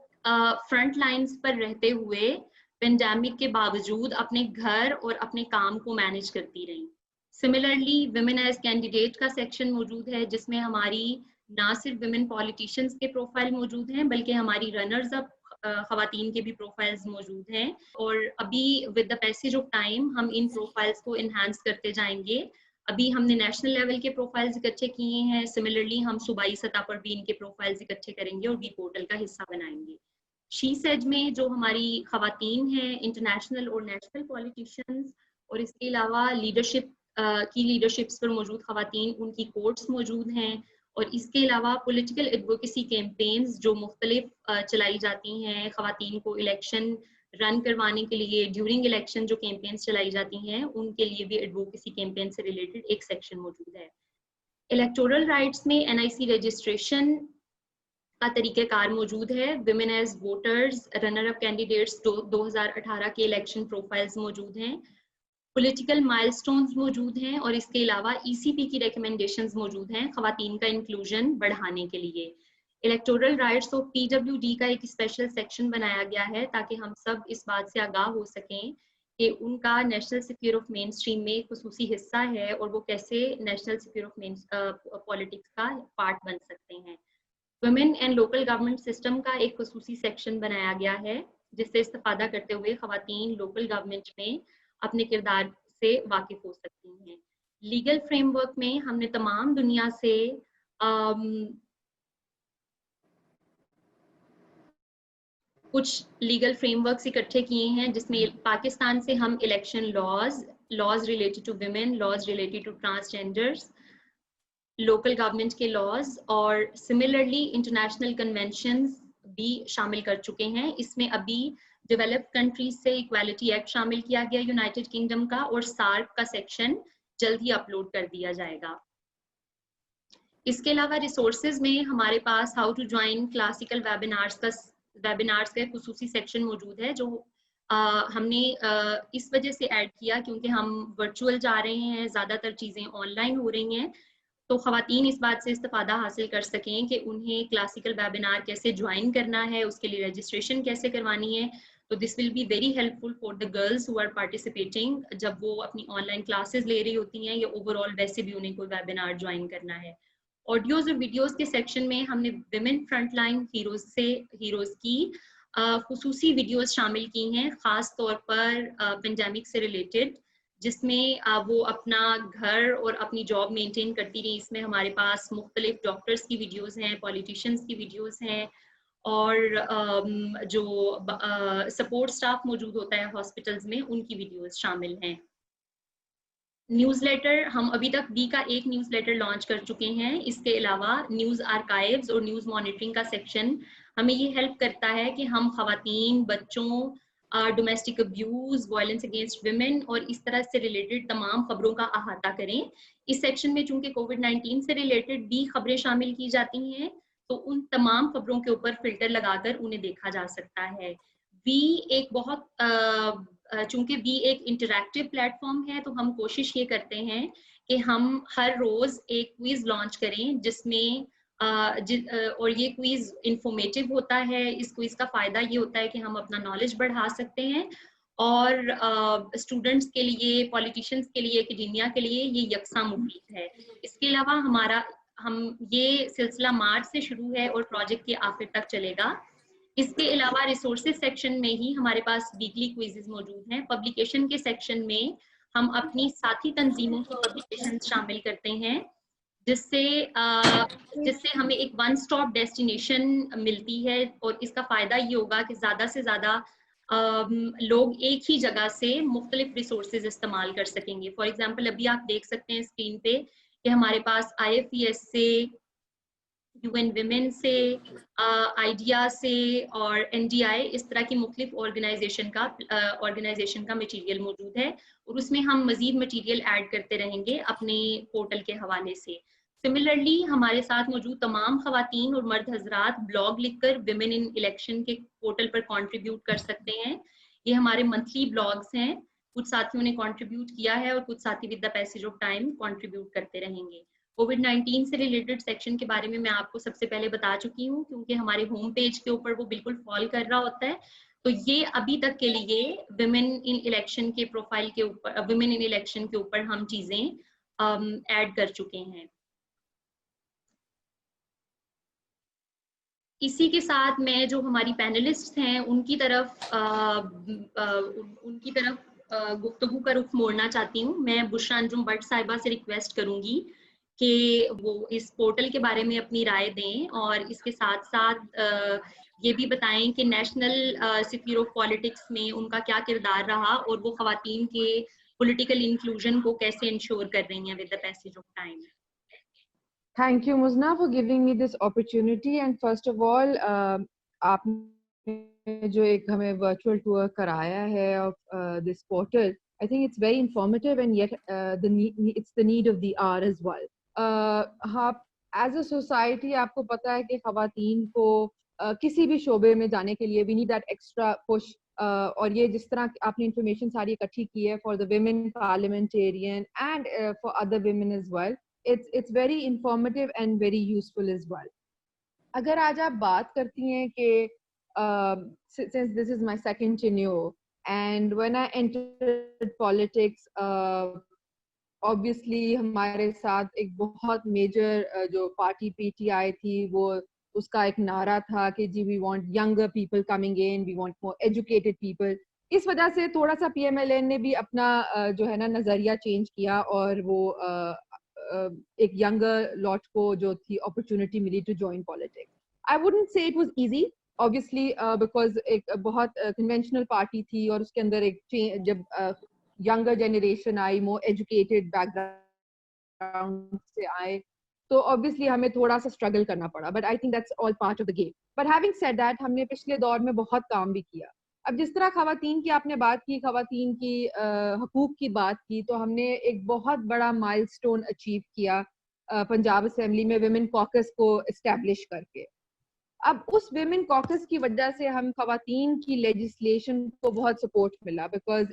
فرنٹ لائنز پر رہتے ہوئے پینڈیمک کے باوجود اپنے گھر اور اپنے کام کو مینیج کرتی رہیں. سملرلی ویمن ایز کینڈیڈیٹ کا سیکشن موجود ہے, جس میں ہماری نہ صرف ویمن پالیٹیشینس کے پروفائل موجود ہیں بلکہ ہماری رنرز اپ خواتین کے بھی پروفائلز موجود ہیں, اور ابھی with the passage of time ہم ان پروفائلز کو انہانس کرتے جائیں گے. ابھی ہم نے نیشنل لیول کے پروفائلز اکٹھے کیے ہیں, سملرلی ہم صوبائی سطح پر بھی ان کے پروفائلز اکٹھے کریں گے اور وی پورٹل کا حصہ بنائیں گے. شی سیج میں جو ہماری خواتین ہیں انٹرنیشنل اور نیشنل پالیٹیشینز, اور اس کے علاوہ لیڈرشپس پر موجود خواتین, ان کی کوٹس موجود ہیں, اور اس کے علاوہ پولیٹیکل ایڈوکیسی کیمپینز جو مختلف چلائی جاتی ہیں خواتین کو الیکشن رن کروانے کے لیے. ڈیورنگ الیکشن جو کیمپینز چلائی جاتی ہیں ان کے لیے بھی ایڈوکیسی کیمپین سے ریلیٹڈ ایک سیکشن موجود ہے. الیکٹورل رائٹس میں NIC رجسٹریشن کا طریقہ کار موجود ہے. Women as voters, runner up candidates 2018 کے الیکشن پروفائلز موجود ہیں. پولیٹیکل مائلسٹونز موجود ہیں, اور اس کے علاوہ ECP کی ریکمنڈیشنز موجود ہیں خواتین کا انکلوژن بڑھانے کے لیے. الیکٹورل رائٹس آف PWD کا ایک اسپیشل سیکشن بنایا گیا ہے تاکہ ہم سب اس بات سے آگاہ ہو سکیں کہ ان کا نیشنل سفیر آف مین اسٹریم میں خصوصی حصہ ہے اور وہ کیسے نیشنل سفیر آف پالیٹکس کا پارٹ بن سکتے ہیں. Women and local government system کا ایک خصوصی سیکشن بنایا گیا ہے جس سے استفادہ کرتے ہوئے خواتین لوکل گورنمنٹ میں اپنے کردار سے واقف ہو سکتی ہیں. لیگل فریم ورک میں ہم نے تمام دنیا سے کچھ لیگل فریم ورکس اکٹھے کیے ہیں, جس میں پاکستان سے ہم election laws related to women, laws related to transgenders, local government کے لاز, اور سملرلی انٹرنیشنل کنونشنز بھی شامل کر چکے ہیں. اس میں ابھی ڈیولپڈ کنٹریز سے ایکوالٹی ایکٹ شامل کیا گیا یونائٹڈ کنگڈم کا, اور سارک کا سیکشن جلد ہی اپلوڈ کر دیا جائے گا. اس کے علاوہ ریسورسز میں ہمارے پاس how to join classical webinars کا خصوصی سیکشن موجود ہے, جو ہم نے اس وجہ سے ایڈ کیا کیونکہ ہم ورچوئل جا رہے ہیں, زیادہ تر چیزیں آن لائن ہو رہی ہیں, تو خواتین اس بات سے استفادہ حاصل کر سکیں کہ انہیں کلاسیکل ویبینار کیسے جوائن کرنا ہے, اس کے لیے رجسٹریشن کیسے کروانی ہے. تو this will be very helpful for the girls who are participating, جب وہ اپنی آن لائن کلاسز لے رہی ہوتی ہیں یا اوور آل ویسے بھی انہیں کوئی ویبینار جوائن کرنا ہے. آڈیوز اور ویڈیوز کے سیکشن میں ہم نے ویمن فرنٹ لائن ہیروز کی خصوصی ویڈیوز شامل کی ہیں, خاص طور پر پینڈیمک سے ریلیٹڈ, جس میں وہ اپنا گھر اور اپنی جاب مینٹین کرتی رہی. اس میں ہمارے پاس مختلف ڈاکٹرز کی ویڈیوز ہیں, پولیٹیشینز کی ویڈیوز ہیں, اور جو سپورٹ سٹاف موجود ہوتا ہے ہاسپٹلز میں ان کی ویڈیوز شامل ہیں. نیوز لیٹر, ہم ابھی تک بی کا ایک نیوز لیٹر لانچ کر چکے ہیں. اس کے علاوہ نیوز آرکائیوز اور نیوز مانیٹرنگ کا سیکشن ہمیں یہ ہیلپ کرتا ہے کہ ہم خواتین, بچوں, domestic abuse, violence against women اور اس طرح سے ریلیٹڈ تمام خبروں کا احاطہ کریں. اس سیکشن میں چونکہ کووڈ-19 سے ریلیٹڈ بھی خبریں شامل کی جاتی ہیں, تو ان تمام خبروں کے اوپر فلٹر لگا کر انہیں دیکھا جا سکتا ہے. بی ایک بہت چونکہ بی ایک انٹریکٹیو پلیٹ فارم ہے, تو ہم کوشش یہ کرتے ہیں کہ ہم ہر روز ایک کوئز لانچ کریں, جس میں اور یہ کوئز انفارمیٹیو ہوتا ہے. اس کوئز کا فائدہ یہ ہوتا ہے کہ ہم اپنا نالج بڑھا سکتے ہیں, اور اسٹوڈنٹس کے لیے, پولیٹیشینس کے لیے, اکیڈیمیا کے لیے یہ یکساں مفید ہے. اس کے علاوہ ہم یہ سلسلہ مارچ سے شروع ہے اور پروجیکٹ کے آخر تک چلے گا. اس کے علاوہ ریسورسز سیکشن میں ہی ہمارے پاس ویکلی کوئزز موجود ہیں. پبلیکیشن کے سیکشن میں ہم اپنی ساتھی تنظیموں کی پبلیکیشن شامل کرتے ہیں, جس سے ہمیں ایک ون سٹاپ ڈیسٹینیشن ملتی ہے, اور اس کا فائدہ یہ ہوگا کہ زیادہ سے زیادہ لوگ ایک ہی جگہ سے مختلف ریسورسز استعمال کر سکیں گے. فار ایگزامپل ابھی آپ دیکھ سکتے ہیں اسکرین پہ کہ ہمارے پاس IFES سے, UN ویمن سے, آئیڈیا سے اور NDI, اس طرح کی مختلف آرگنائزیشن کا مٹیریل موجود ہے, اور اس میں ہم مزید مٹیریل ایڈ کرتے رہیں گے اپنے پورٹل کے حوالے سے. سملرلی ہمارے ساتھ موجود تمام خواتین اور مرد حضرات بلاگ لکھ کر ویمن ان الیکشن کے پورٹل پر کنٹریبیوٹ کر سکتے ہیں. یہ ہمارے منتھلی بلاگز ہیں, کچھ ساتھیوں نے کنٹریبیوٹ کیا ہے اور کچھ ساتھی with the passage of time contribute کرتے رہیں گے. کووڈ-19 سے ریلیٹڈ سیکشن کے بارے میں آپ کو سب سے پہلے بتا چکی ہوں, کیونکہ ہمارے ہوم پیج کے اوپر وہ بالکل فال کر رہا ہوتا ہے. تو یہ ابھی تک کے لیے ویمن ان الیکشن کے پروفائل کے اوپر, ویمن ان الیکشن کے اوپر ہم چیزیں ایڈ کر چکے ہیں. اسی کے ساتھ میں جو ہماری پینلسٹ ہیں ان کی طرف گفتگو کا رخ موڑنا چاہتی ہوں. میں بشرا انجم بٹ صاحبہ سے ریکویسٹ کروں گی کہ وہ اس پورٹل کے بارے میں اپنی رائے دیں, اور اس کے ساتھ ساتھ یہ بھی بتائیں کہ نیشنل سفیر آف پالیٹکس میں ان کا کیا کردار رہا, اور وہ خواتین کے پولیٹیکل انکلوژن کو کیسے انشور کر رہی ہیں with the passage of time. Thank you, Muzna, for giving me this opportunity. And first of all, آپ نے جو ایک ہمیں virtual tour کرایا ہے of this portal, I think it's very informative, and yet it's the need of the hour as well. As a society, آپ کو پتا ہے کہ خواتین کو کسی بھی شعبے میں جانے کے لیے we need that extra push. اور یہ جس طرح آپ نے انفارمیشن ساری اکٹھی کی ہے for the women parliamentarian and for other women as well, it's very informative and very useful as well. اگر آج آپ بات کرتی ہیں کہ since this is my second tenure and when I entered politics, obviously ہمارے ساتھ ایک بہت میجر جو پارٹی PTI تھی, وہ اس کا ایک نعرہ تھا کہ جی we want younger people coming in, we want more educated people. اس وجہ سے تھوڑا سا PMLN نے بھی اپنا جو ہے نا نظریہ چینج کیا, اور وہ ایک ینگر لاٹ کو جو تھی اپرچونٹی ملی to join politics. I wouldn't say it was easy, obviously, because ایک بہت کنونشنل پارٹی تھی, اور اس کے اندر ایک جب ینگر جنریشن آئی, مور ایجوکیٹڈ بیک گراؤنڈ سے آئے, تو obviously ہمیں تھوڑا سا اسٹرگل کرنا پڑا, but I think that's all part of the game. But having said that, ہم نے پچھلے دور میں بہت کام بھی کیا. اب جس طرح خواتین کی آپ نے بات کی, خواتین کی حقوق کی بات کی, تو ہم نے ایک بہت بڑا مائل سٹون اچیو کیا پنجاب اسمبلی میں ویمن کوکس کو اسٹیبلش کر کے. اب اس ویمن کوکس کی وجہ سے ہم خواتین کی لیجسلیشن کو بہت سپورٹ ملا, because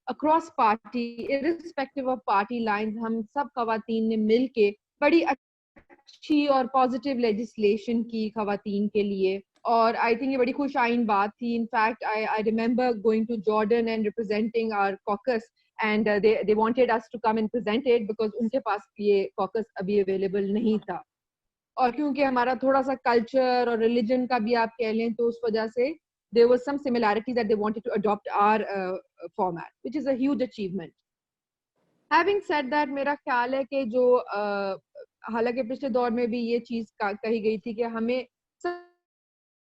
across party irrespective of party lines ہم سب خواتین نے مل کے بڑی اچھی اور پازیٹیو لیجسلیشن کی خواتین کے لیے, اور آئی تھنک یہ بڑی خوش آئین بات تھی. In fact I remember going to Jordan and representing our caucus, and they wanted us to come and present it because ان کے پاس یہ کوکس ابھی اویلیبل نہیں تھا, اور کیونکہ ہمارا تھوڑا سا کلچر اور ریلیجن کا بھی آپ کہہ لیں تو اس وجہ سے there was some similarities that they wanted to adopt our format, which is a huge achievement. Having said that, میرا خیال ہے کہ جو حالانکہ پچھلے دور میں بھی یہ چیز کہی گئی تھی کہ ہمیں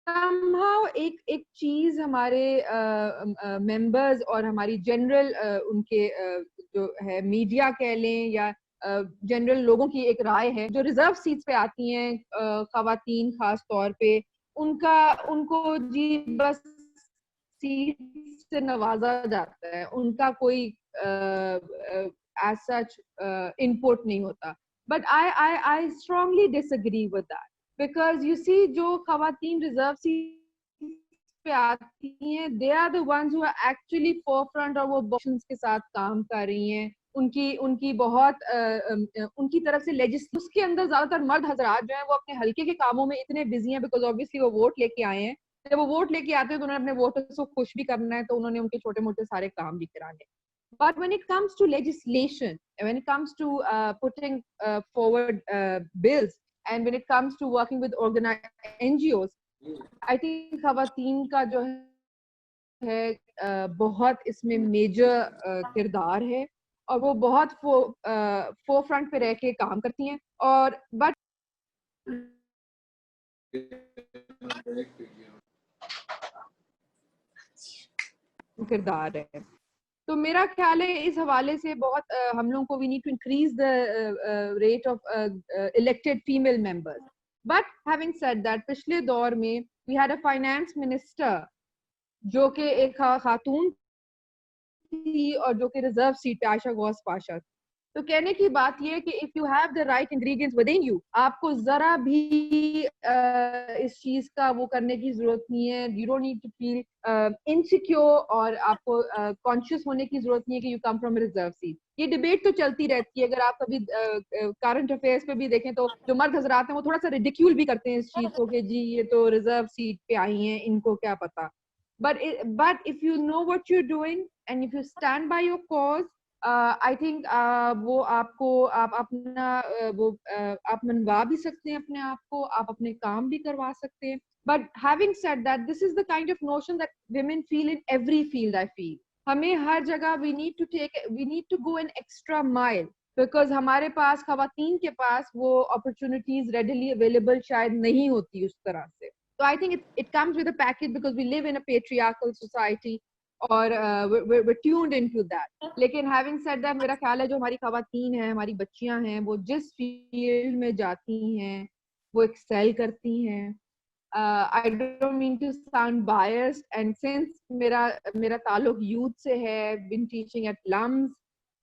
somehow ایک چیز ہمارے ممبرز اور ہماری جنرل ان کے جو ہے میڈیا کہہ لیں یا جنرل لوگوں کی ایک رائے ہے, جو ریزرو سیٹس پہ آتی ہیں خواتین خاص طور پہ, ان کو جی بس سیٹ سے نوازا جاتا ہے, ان کا کوئی as such input نہیں ہوتا. But I strongly disagree with that, because you see جو خواتین ریزرو سیٹ پہ آتی ہیں they are the ones who are actually forefront اور وہ options کے ساتھ کام کر رہی ہیں. ان کی بہت ان کی طرف سے اس کے اندر زیادہ تر مرد حضرات جو ہیں وہ اپنے حلقے کے کاموں میں اتنے بزی ہیں, بیکاز obviously وہ ووٹ لے کے آئے ہیں. جب وہ ووٹ لے کے آتے ہیں تو انہوں نے اپنے ووٹرز کو خوش بھی کرنا ہے, تو انہوں نے ان کے چھوٹے موٹے سارے کام بھی کرانے. But when it comes to legislation, when it comes to putting forward bills, and when it comes to working with NGOs, I think خواتین کا جو ہے بہت اس میں میجر کردار ہے, اور وہ بہت فور فرنٹ پہ رہ کے کام کرتی ہیں. اور بٹ کردار ہے, تو میرا خیال ہے اس حوالے سے بہت ہم لوگوں کو we need to increase the rate of elected female members. But having said that, پچھلے دور میں we had a finance minister جو کہ ایک خاتون تھی اور جو کہ ریزرو سیٹ پہ عائشہ غوث پاشا. تو کہنے کی بات یہ کہ if you have the right ingredients within you, آپ کو ذرا بھی اس چیز کا وہ کرنے کی ضرورت نہیں ہے. You don't need to feel insecure, اور آپ کو conscious ہونے کی ضرورت نہیں ہے کہ you come from a reserve seat. یہ ڈبیٹ تو چلتی رہتی ہے. اگر آپ کبھی کرنٹ افیئرس پہ بھی دیکھیں تو جو مرد حضرات ہیں وہ تھوڑا سا ریڈیکیول بھی کرتے ہیں اس چیز کو کہ جی یہ تو ریزرو سیٹ پہ آئی ہیں, ان کو کیا پتا. But if you know what you're doing and if you stand by your cause, I think وہ آپ کو آپ اپنا وہ آپ منوا بھی سکتے ہیں اپنے آپ کو, آپ اپنے کام بھی کروا سکتے ہیں. But having said that, this is the kind of notion that women feel in every field. I feel ہمیں ہر جگہ we need to go an extra mile, because ہمارے پاس خواتین کے پاس وہ opportunities readily available شاید نہیں ہوتی اس طرح سے. So I think it comes with a package, because we live in a patriarchal society, اور we're tuned into that. لیکن having said that, میرا خیال ہے جو ہماری خواتین ہیں, ہماری بچیاں ہیں, وہ جس فیلڈ میں جاتی ہیں وہ ایکسیل کرتی ہیں. I don't mean to sound biased, and since میرا تعلق یوتھ سے ہے, been teaching at LUMS,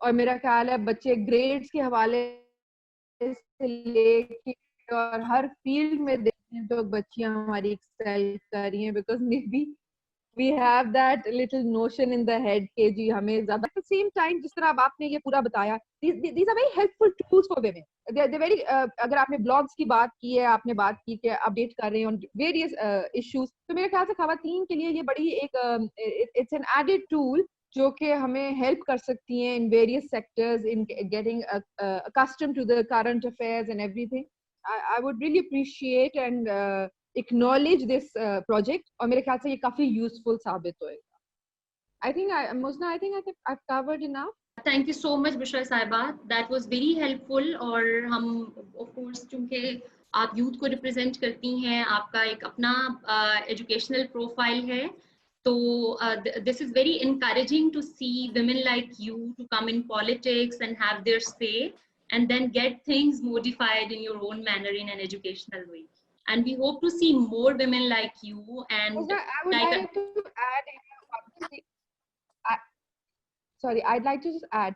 اور میرا خیال ہے بچے گریڈز کے حوالے سے لے کے اور ہر فیلڈ میں دیکھتے ہیں تو بچیاں ہماری ایکسیل کر رہی ہیں, because maybe we have that little notion in the head کہ جی ہمیں زیادہ. at the same time جس طرح آپ نے یہ پورا بتایا, these are very helpful tools for women. they're very اگر آپ نے blogs کی بات کی ہے, آپ نے بات کی کہ اپڈیٹ کر رہے ہیں on various issues, تو میرے خیال سے خواتین کے لیے یہ بڑی ایک it's an added tool جو کہ ہمیں ہیلپ کر سکتی ہیں in various sectors in getting accustomed to the current affairs and everything. I would really appreciate and acknowledge this project, اور میرے خیال سے یہ کافی یوزفل ثابت ہوئے گا. I think Muzna, I think I've covered enough. Thank you so much Bushra Saiba, that was very helpful. اور ہم of course چونکہ آپ یوتھ کو ریپرزینٹ کرتی ہیں, آپ کا ایک اپنا ایجوکیشنل پروفائل ہے, تو this is very encouraging to see women like you to come in politics and have their say and then get things modified in your own manner in an educational way. and we hope to see more women like you and I would like like to add sorry, I'd like to just add,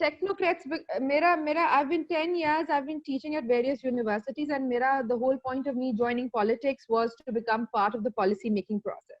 technocrats, I've been 10 years, I've been teaching at various universities, and the whole point of me joining politics was to become part of the policy making process.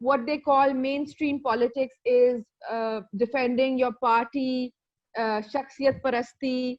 what they call mainstream politics is defending your party, shakhsiyat parasti,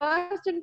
first and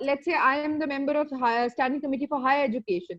let's say I am the member of standing committee for higher education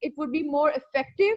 it would be more effective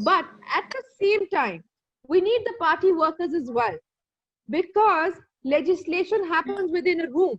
But at the same time we need the party workers as well, because legislation happens within a room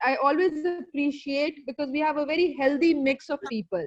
I always appreciate, because we have a very healthy mix of people.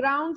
ground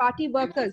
party workers,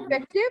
effective.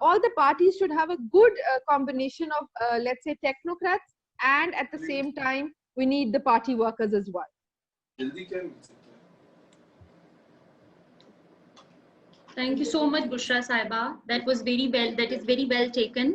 all the parties should have a good combination of let's say technocrats, and at the same time we need the party workers as well. Thank you so much Bushra Saiba, that is very well taken.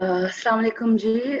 Assalamu alaikum ji,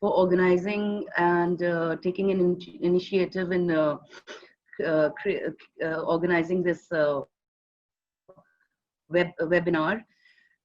for organizing and taking an initiative in organizing this webinar.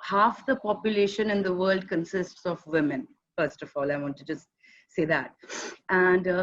half the population in the world consists of women. First of all, I want to just say that. And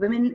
women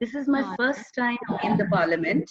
This is my first time in the parliament.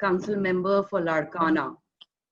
council member for Larkana,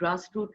grassroots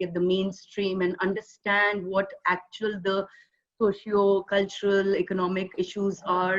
get the mainstream and understand what actual the socio-cultural, economic issues are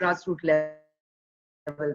grassroots level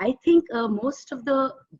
I think most of the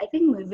I think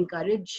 encourage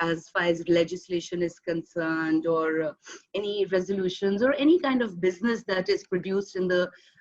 as far as legislation is concerned, or any resolutions or any kind of business that is produced in the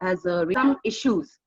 has some issues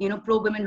you know, pro women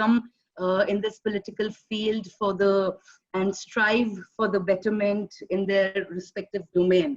come in this political field and strive for the betterment in their respective domain.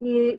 you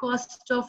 cost of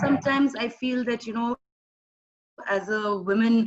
sometimes I feel that, you know, as a woman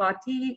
party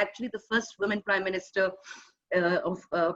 actually the first women prime minister of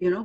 you know,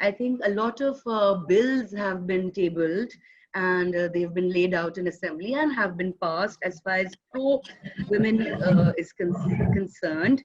I think a lot of bills have been tabled and they've been laid out in assembly and have been passed as far as pro-women is concerned.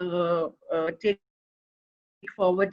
take forward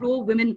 pro women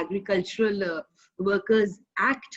agricultural workers act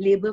labor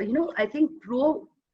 you know, I think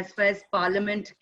as far as parliament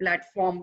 platform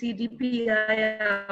CDPI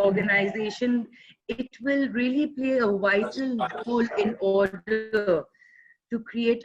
organization, it will really play a vital role in order to create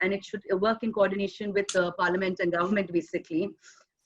and it should work in coordination with parliament and government basically,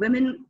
women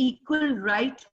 equal right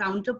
counter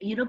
you know,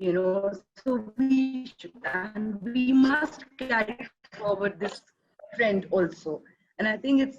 You know, so we must carry forward this trend also, and I think it's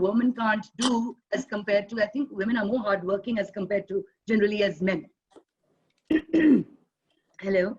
women can't do as compared to, I think women are more hardworking as compared to generally as men. Hello.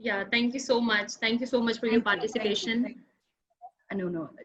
Yeah, thank you so much for your participation. No,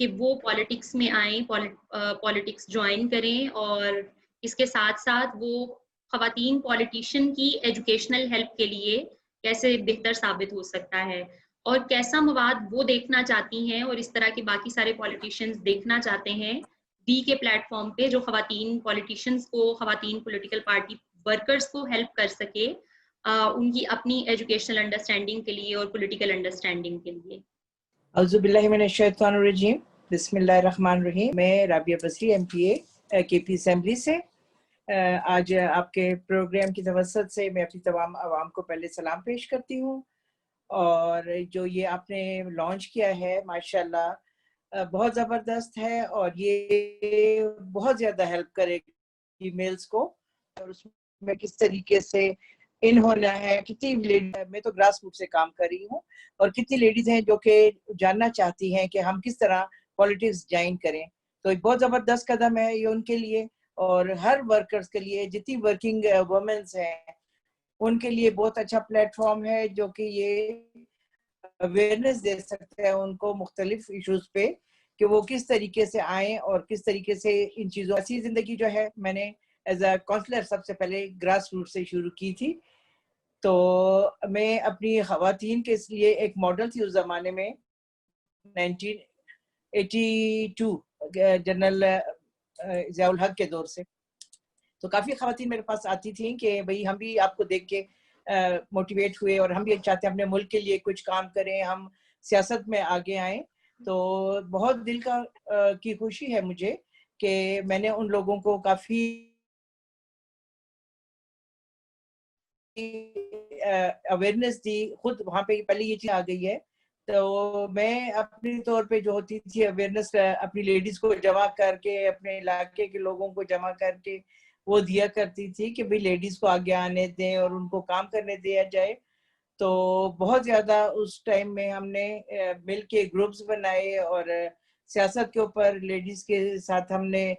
کہ وہ پالیٹکس میں آئیں، پالیٹکس جوائن کریں، اور اس کے ساتھ ساتھ وہ خواتین پالیٹیشین کی ایجوکیشنل ہیلپ کے لیے کیسے بہتر ثابت ہو سکتا ہے، اور کیسا مواد وہ دیکھنا چاہتی ہیں اور اس طرح کے باقی سارے پالیٹیشینز دیکھنا چاہتے ہیں بی کے پلیٹ فارم پہ، جو خواتین پالیٹیشینز کو، خواتین پولیٹیکل پارٹی ورکرز کو ہیلپ کر سکے ان کی اپنی ایجوکیشنل انڈرسٹینڈنگ کے لیے اور پولیٹیکل انڈرسٹینڈنگ کے لیے۔ اعوذ باللہ من الشیطان الرجیم، بسم اللہ الرحمن الرحیم۔ میں رابعہ بصری MPA کے پی اسمبلی سے آج آپ کے پروگرام کی توسط سے میں اپنی تمام عوام کو پہلے سلام پیش کرتی ہوں، اور جو یہ آپ نے لانچ کیا ہے ماشاءاللہ بہت زبردست ہے، اور یہ بہت زیادہ ہیلپ کرے گی میلز کو، اور اس میں کس طریقے سے انہوں نے ہے، کتنی میں تو گراس روٹ سے کام کر رہی ہوں، اور کتنی لیڈیز ہیں جو کہ جاننا چاہتی ہیں کہ ہم کس طرح پالیٹکس جوائن کریں، تو ایک بہت زبردست قدم ہے یہ ان کے لیے، اور ہر ورکرز کے لیے، جتنی ورکنگ وومنز ہیں ان کے لیے بہت اچھا پلیٹ فارم ہے، جو کہ یہ اویئرنیس دے سکتے ہیں ان کو مختلف ایشوز پہ، کہ وہ کس طریقے سے آئیں اور کس طریقے سے ان چیزوں ایسی زندگی جو ہے میں نے ایز اے کونسلر سب سے پہلے گراس روٹ سے شروع کی تھی، تو میں اپنی خواتین کے لیے ایک ماڈل تھی اس زمانے میں 1982 جنرل ضیاء الحق کے دور سے، تو کافی خواتین میرے پاس آتی تھیں کہ بھئی ہم بھی آپ کو دیکھ کے موٹیویٹ ہوئے، اور ہم بھی چاہتے ہیں اپنے ملک کے لیے کچھ کام کریں، ہم سیاست میں آگے آئیں، تو بہت دل کی خوشی ہے مجھے کہ میں نے ان لوگوں کو کافی اویئرنیس دی، خود وہاں پہ پہلے یہ چیز آ گئی ہے، تو میں اپنی طور پہ جو ہوتی تھی اویئرنیس اپنی لیڈیز کو جمع کر کے، اپنے علاقے کے لوگوں کو جمع کر کے وہ دیا کرتی تھی کہ بھئی لیڈیز کو آگے آنے دیں اور ان کو کام کرنے دیا جائے، تو بہت زیادہ اس ٹائم میں ہم نے مل کے گروپس بنائے، اور سیاست کے اوپر لیڈیز کے ساتھ ہم نے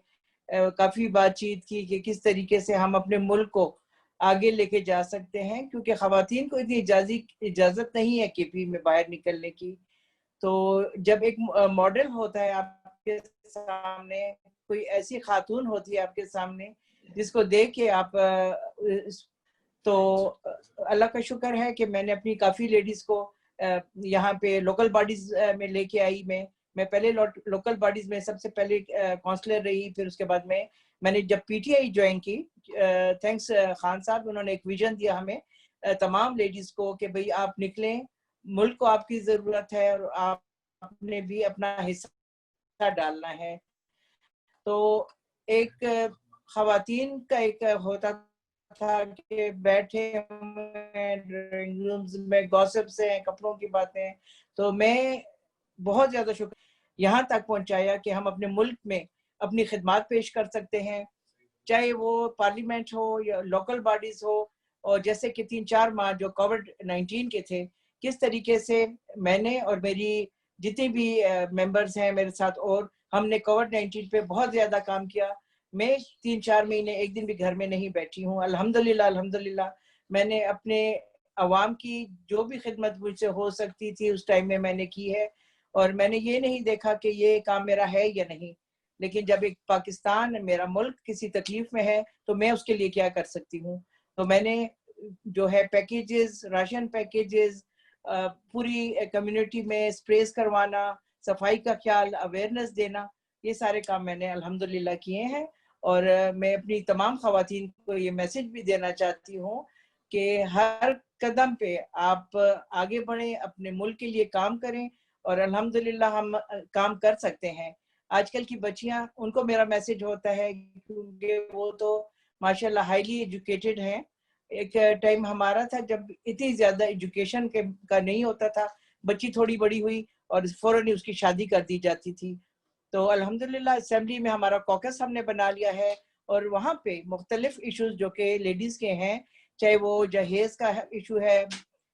کافی بات چیت کی کہ کس طریقے سے ہم اپنے ملک کو آگے لے کے جا سکتے ہیں، کیونکہ خواتین کو اتنی اجازت نہیں ہے کے پی میں باہر نکلنے کی، تو جب ایک ماڈل ہوتا ہے آپ کے سامنے، کوئی ایسی خاتون ہوتی ہے آپ کے سامنے جس کو دیکھ کے آپ، تو اللہ کا شکر ہے کہ میں نے اپنی کافی لیڈیز کو یہاں پہ لوکل باڈیز میں لے کے آئی، میں پہلے لوکل باڈیز میں سب سے پہلے کونسلر رہی، پھر اس کے بعد میں نے جب پی ٹی آئی جوائن کی، تھینکس خان صاحب، انہوں نے ایک ویژن دیا ہمیں تمام لیڈیز کو کہ بھئی آپ نکلیں، ملک کو آپ کی ضرورت ہے، اور آپ نے بھی اپنا حصہ ڈالنا ہے، تو ایک خواتین کا ایک ہوتا تھا کہ بیٹھے ڈرائنگ رومز میں گوسپس ہیں، کپڑوں کی باتیں، تو میں بہت زیادہ شکر یہاں تک پہنچایا کہ ہم اپنے ملک میں اپنی خدمات پیش کر سکتے ہیں، چاہے وہ پارلیمنٹ ہو یا لوکل باڈیز ہو، اور جیسے کہ 3-4 ماہ جو کووڈ-19 کے تھے، کس طریقے سے میں نے اور میری جتنی بھی ممبرز ہیں میرے ساتھ، اور ہم نے کووڈ-19 پہ بہت زیادہ کام کیا، میں 3-4 مہینے ایک دن بھی گھر میں نہیں بیٹھی ہوں، الحمدللہ میں نے اپنے عوام کی جو بھی خدمت مجھ سے ہو سکتی تھی اس ٹائم میں نے کی ہے، اور میں نے یہ نہیں دیکھا کہ یہ کام میرا ہے یا نہیں، لیکن جب ایک پاکستان میرا ملک کسی تکلیف میں ہے تو میں اس کے لیے کیا کر سکتی ہوں، تو میں نے جو ہے پیکیجز، راشن پیکیجز، پوری کمیونٹی میں اسپریز کروانا، صفائی کا خیال، اویئرنیس دینا، یہ سارے کام میں نے الحمدللہ کیے ہیں، اور میں اپنی تمام خواتین کو یہ میسج بھی دینا چاہتی ہوں کہ ہر قدم پہ آپ آگے بڑھیں، اپنے ملک کے لیے کام کریں، اور الحمدللہ ہم کام کر سکتے ہیں۔ آج کل کی بچیاں، ان کو میرا میسج ہوتا ہے کیونکہ وہ تو ماشاءاللہ ہائیلی ایجوکیٹڈ ہیں، ایک ٹائم ہمارا تھا جب اتنی زیادہ ایجوکیشن کا نہیں ہوتا تھا، بچی تھوڑی بڑی ہوئی اور فوراً ہی اس کی شادی کر دی جاتی تھی، تو الحمدللہ اسمبلی میں ہمارا کوکس ہم نے بنا لیا ہے، اور وہاں پہ مختلف ایشوز جو کہ لیڈیز کے ہیں، چاہے وہ جہیز کا ایشو ہے،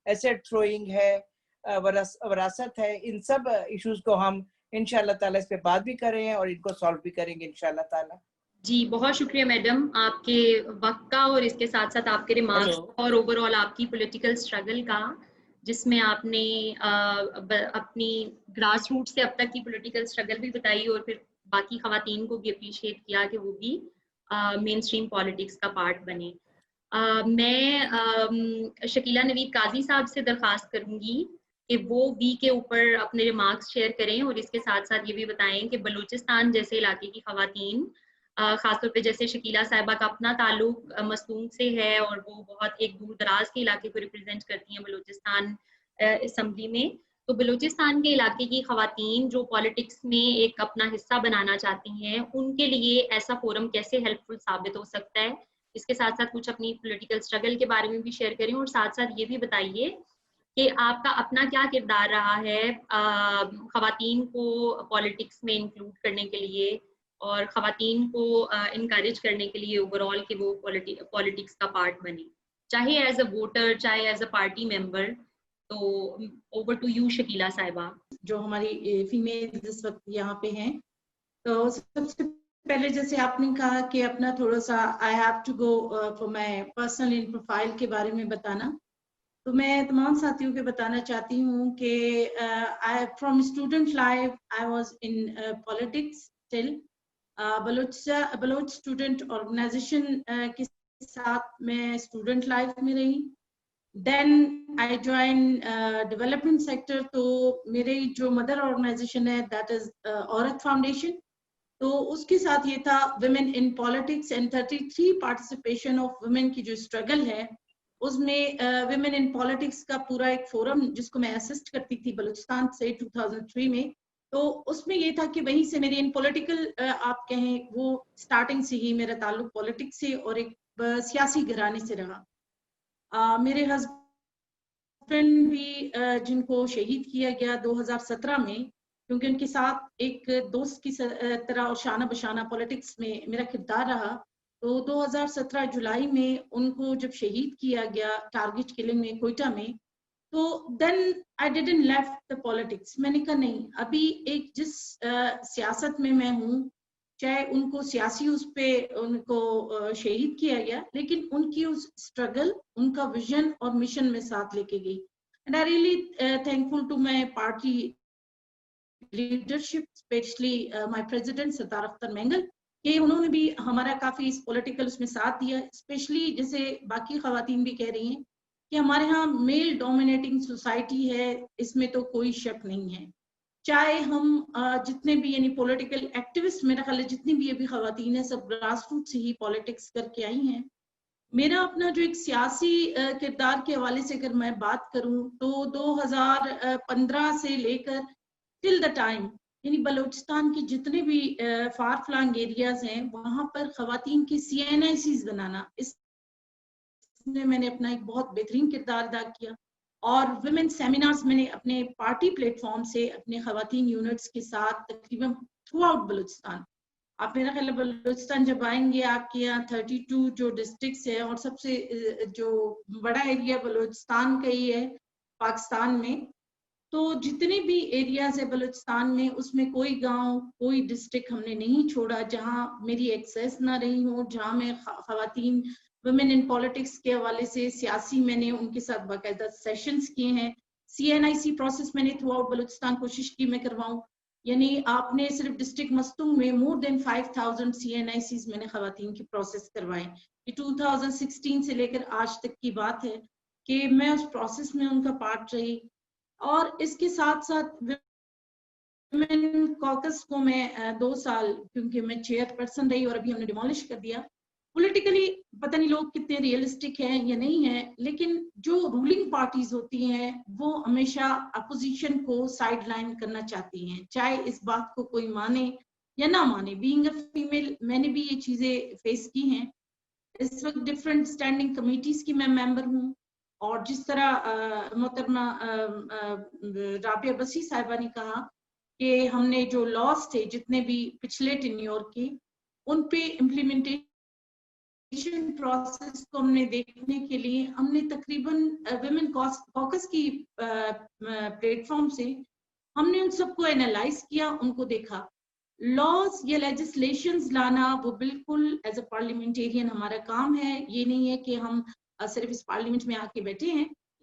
ایسیڈ تھروئنگ ہے، وراثت ہے، ان سب ایشوز کو ہم انشاءاللہ تعالیٰ اس پہ بات بھی کر رہے ہیں اور ان کو سالو بھی کریں گے انشاءاللہ تعالیٰ۔ جی بہت شکریہ میڈم آپ کے وقت کا، اور اس کے ساتھ ساتھ آپ کے ریمارکس اور اوور آل آپ کی پولیٹیکل اسٹرگل کا۔ جس میں آپ نے اپنی گراس روٹ سے اب تک کی پولیٹیکل اسٹرگل بھی بتائی اور پھر باقی خواتین کو بھی اپریشیٹ کیا کہ وہ بھی مین اسٹریم پالیٹکس کا پارٹ بنے. میں شکیلہ نوید قاضی صاحب سے درخواست کروں گی کہ وہ وی کے اوپر اپنے ریمارکس شیئر کریں اور اس کے ساتھ ساتھ یہ بھی بتائیں کہ بلوچستان جیسے علاقے کی خواتین خاص طور پہ جیسے شکیلہ صاحبہ کا اپنا تعلق مستونگ سے ہے اور وہ بہت ایک دور دراز کے علاقے کو ریپرزینٹ کرتی ہیں بلوچستان اسمبلی میں, تو بلوچستان کے علاقے کی خواتین جو پالیٹکس میں ایک اپنا حصہ بنانا چاہتی ہیں ان کے لیے ایسا فورم کیسے ہیلپ فل ثابت ہو سکتا ہے. اس کے ساتھ ساتھ کچھ اپنی پولیٹیکل اسٹرگل کے بارے میں بھی شیئر کریں اور ساتھ ساتھ یہ بھی بتائیے کہ آپ کا اپنا کیا کردار رہا ہے خواتین کو پالیٹکس میں انکلوڈ کرنے کے لیے اور خواتین کو انکریج کرنے کے لیے اوور آل کہ وہ پالیٹکس کا پارٹ بنے, چاہے ایز اے ووٹر چاہے ایز اے پارٹی ممبر. تو اوور ٹو یو شکیلہ صاحبہ. جو ہماری فیمیل اس وقت یہاں پہ ہیں, تو سب سے پہلے جیسے آپ نے کہا کہ اپنا تھوڑا سا I have to go for my personal in profile کے بارے میں بتانا, تو میں تمام ساتھیوں کو بتانا چاہتی ہوں کہ from student life I was in politics till Baloch student organization کے ساتھ میں اسٹوڈنٹ لائف میں رہی. Then I join development sector, تو میری جو مدر آرگنائزیشن ہے دیٹ از عورت فاؤنڈیشن, تو اس کے ساتھ یہ تھا women in politics and 33 participation of women کی جو اسٹرگل ہے اس میں ویمن ان پالیٹکس کا پورا ایک فورم جس کو میں اسسٹ کرتی تھی بلوچستان سے 2003 میں, تو اس میں یہ تھا کہ وہیں سے میری ان پولیٹیکل آپ کہیں وہ اسٹارٹنگ سے ہی میرا تعلق پولیٹکس سے اور ایک سیاسی گھرانے سے رہا. میرے ہسبینڈ بھی جن کو شہید کیا گیا 2017 میں, کیونکہ ان کے ساتھ ایک دوست کی طرح اور شانہ بشانہ پولیٹکس میں میرا کردار رہا, تو 2017 جولائی میں ان کو جب شہید کیا گیا ٹارگٹ کلنگ میں کوئٹہ میں, تو then I didn't left the politics. میں نے کہا نہیں, ابھی ایک جس سیاست میں ہوں, چاہے ان کو سیاسی اس پہ ان کو شہید کیا گیا, لیکن ان کی اس اسٹرگل, ان کا ویژن اور مشن میں ساتھ لے کے گئی. And I really thankful to my party leadership, especially my president Sattar Akhtar Mengal, کہ انہوں نے بھی ہمارا کافی اس پولیٹیکل اس میں ساتھ دیا. اسپیشلی جیسے باقی خواتین بھی کہہ رہی ہیں کہ ہمارے ہاں میل ڈومینیٹنگ سوسائٹی ہے, اس میں تو کوئی شک نہیں ہے. چاہے ہم جتنے بھی یعنی پولیٹیکل ایکٹیوسٹ, میرا خیال ہے جتنی بھی ابھی خواتین ہیں سب گراس روٹ سے ہی پالیٹکس کر کے آئی ہیں. میرا اپنا جو ایک سیاسی کردار کے حوالے سے اگر میں بات کروں تو 2015 سے لے کر ٹل دا ٹائم, یعنی بلوچستان کے جتنے بھی فار فلانگ ایریاز ہیں وہاں پر خواتین کی CNICs بنانا, اس میں نے اپنا ایک بہت بہترین کردار ادا کیا. اور ویمن سیمینارز میں نے اپنے پارٹی پلیٹ فارم سے اپنے خواتین یونٹس کے ساتھ تقریباً تھرو آؤٹ بلوچستان, آپ میرا خیال ہے بلوچستان جب آئیں گے آپ کے یہاں 32 جو ڈسٹرکٹس ہیں اور سب سے جو بڑا ایریا بلوچستان کا ہی ہے پاکستان میں, تو جتنے بھی ایریاز ہے بلوچستان میں اس میں کوئی گاؤں کوئی ڈسٹرکٹ ہم نے نہیں چھوڑا جہاں میری ایکسیس نہ رہی ہو, جہاں میں خواتین ویمن ان پالیٹکس کے حوالے سے سیاسی میں نے ان کے ساتھ باقاعدہ سیشنز کیے ہیں. CNIC پروسیس میں نے تھرو آؤٹ بلوچستان کوشش کی میں کرواؤں, یعنی آپ نے صرف ڈسٹرکٹ مستونگ میں مور دین 5000 CNICs میں نے خواتین کی پروسیس کروائے. یہ 2016 سے لے کر آج تک کی بات ہے کہ میں اس پروسیس میں ان کا پارٹ رہی. اور اس کے ساتھ ساتھ ویمن کوکس کو میں 2 سال کیونکہ میں چیئر پرسن رہی اور ابھی ہم نے ڈیمولش کر دیا. پولیٹیکلی پتہ نہیں لوگ کتنے ریئلسٹک ہیں یا نہیں ہیں, لیکن جو رولنگ پارٹیز ہوتی ہیں وہ ہمیشہ اپوزیشن کو سائیڈ لائن کرنا چاہتی ہیں, چاہے اس بات کو کوئی مانے یا نہ مانے. بینگ اے فیمیل میں نے بھی یہ چیزیں فیس کی ہیں. اس وقت ڈفرینٹ اسٹینڈنگ کمیٹیز کی میں ممبر ہوں, اور جس طرح محترمہ رابعہ بسی صاحبہ نے کہا کہ ہم نے جو لاس تھے جتنے بھی پچھلے ٹینیور کے, ان پہ امپلیمنٹیشن پروسیس کو ہم نے دیکھنے کے لیے ہم نے تقریباً ویمن کوکس کی پلیٹ فارم سے ہم نے ان سب کو اینالائز کیا, ان کو دیکھا. لاز یا لیجسلیشنز لانا وہ بالکل ایز اے پارلیمنٹیرین ہمارا کام ہے. یہ نہیں ہے کہ ہم صرف اس پارلیمنٹ میں آ کے بیٹھے ہیں.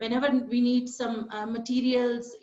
whenever we need some materials,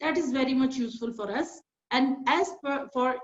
that is very much useful for us, and as for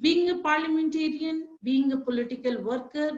Being a parliamentarian, being a political worker,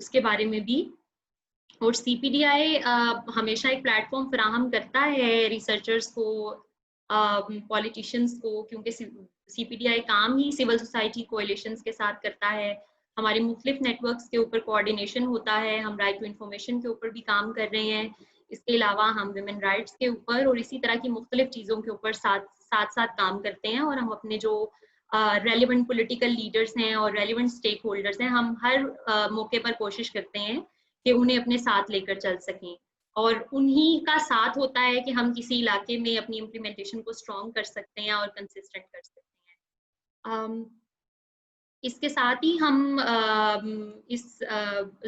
اس کے بارے میں بھی. اور CPDI ہمیشہ ایک پلیٹ فارم فراہم کرتا ہے ریسرچرز کو, پولیٹیشینس کو, کیونکہ CPDI کام ہی سول سوسائٹی کولیشنز کے ساتھ کرتا ہے. ہمارے مختلف نیٹ ورکس کے اوپر کوآرڈینیشن ہوتا ہے, ہم رائٹ ٹو انفارمیشن کے اوپر بھی کام کر رہے ہیں. اس کے علاوہ ہم ویمن رائٹس کے اوپر اور اسی طرح کی مختلف چیزوں کے اوپر ساتھ کام کرتے ہیں. اور ہم اپنے جو ریلیونٹ پولیٹیکل لیڈرز ہیں اور ریلیونٹ اسٹیک ہولڈرز ہیں, ہم ہر موقع پر کوشش کرتے ہیں کہ انہیں اپنے ساتھ لے کر چل سکیں. اور انہی کا ساتھ ہوتا ہے کہ ہم کسی علاقے میں اپنی امپلیمنٹیشن کو اسٹرانگ کر سکتے ہیں اور کنسسٹنٹ کر سکتے ہیں. اس کے ساتھ ہی ہم اس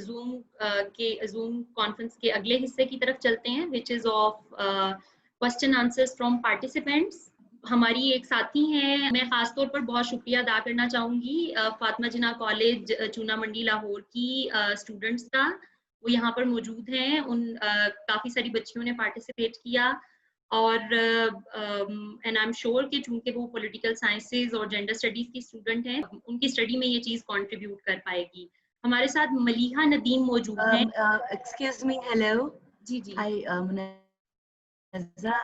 زوم کانفرنس کے اگلے حصے کی طرف چلتے ہیں, which is of question answers from participants. ہماری ایک ساتھی ہیں, میں خاص طور پر بہت شکریہ ادا کرنا چاہوں گی فاطمہ جناح کالج چونا منڈی لاہور کی اسٹوڈنٹس کا. وہ یہاں پر موجود ہیں. کافی ساری بچیوں نے پارٹیسپیٹ کیا اور اینڈ آئی ایم شیور کہ چونکہ وہ پولیٹیکل سائنسز اور جینڈر اسٹڈیز کی اسٹوڈنٹ ہیں, ان کی اسٹڈی میں یہ چیز کنٹریبیوٹ کر پائے گی. ہمارے ساتھ ملیحہ ندیم موجود ہیں. Excuse me, hello. G G. Munazza,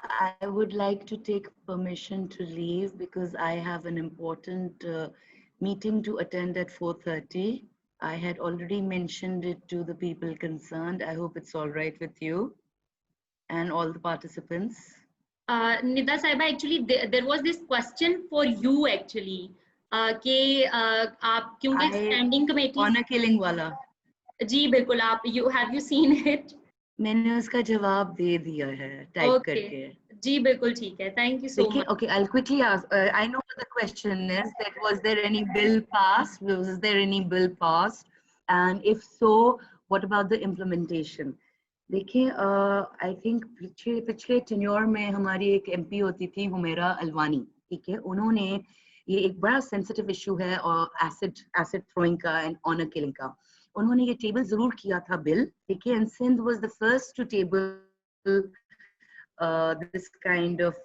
I would like to take permission to leave because I have an important meeting to attend at 4:30. I had already mentioned it to the people concerned. I hope it's all right with you and all the participants. Nida Saiba, actually there was this question for you actually کہ آپ کیونکہ اسٹینڈنگ کمیٹی honor killing والا. جی بالکل, آپ have you seen it? میں نے اس کا جواب دے دیا ہے ٹائپ کر کے. جی بالکل ٹھیک ہے, thank you so much. Okay, I'll quickly ask. I know what the question is, that was there any bill passed? Was there any bill passed? And if so, what about the implementation? دیکھیں, I think پچھلے ٹینیور میں ہماری ایک MP ہوتی تھی حمیرہ الوانی, ٹھیک ہے, انہوں نے یہ ایک بڑا سینسٹیو ایشو ہے اور ایسڈ تھروئنگ کا اینڈ آنر کلنگ کا, انہوں نے یہ ٹیبل ضرور کیا تھا بل, ٹھیک ہے, and Sindh was the first to table this kind of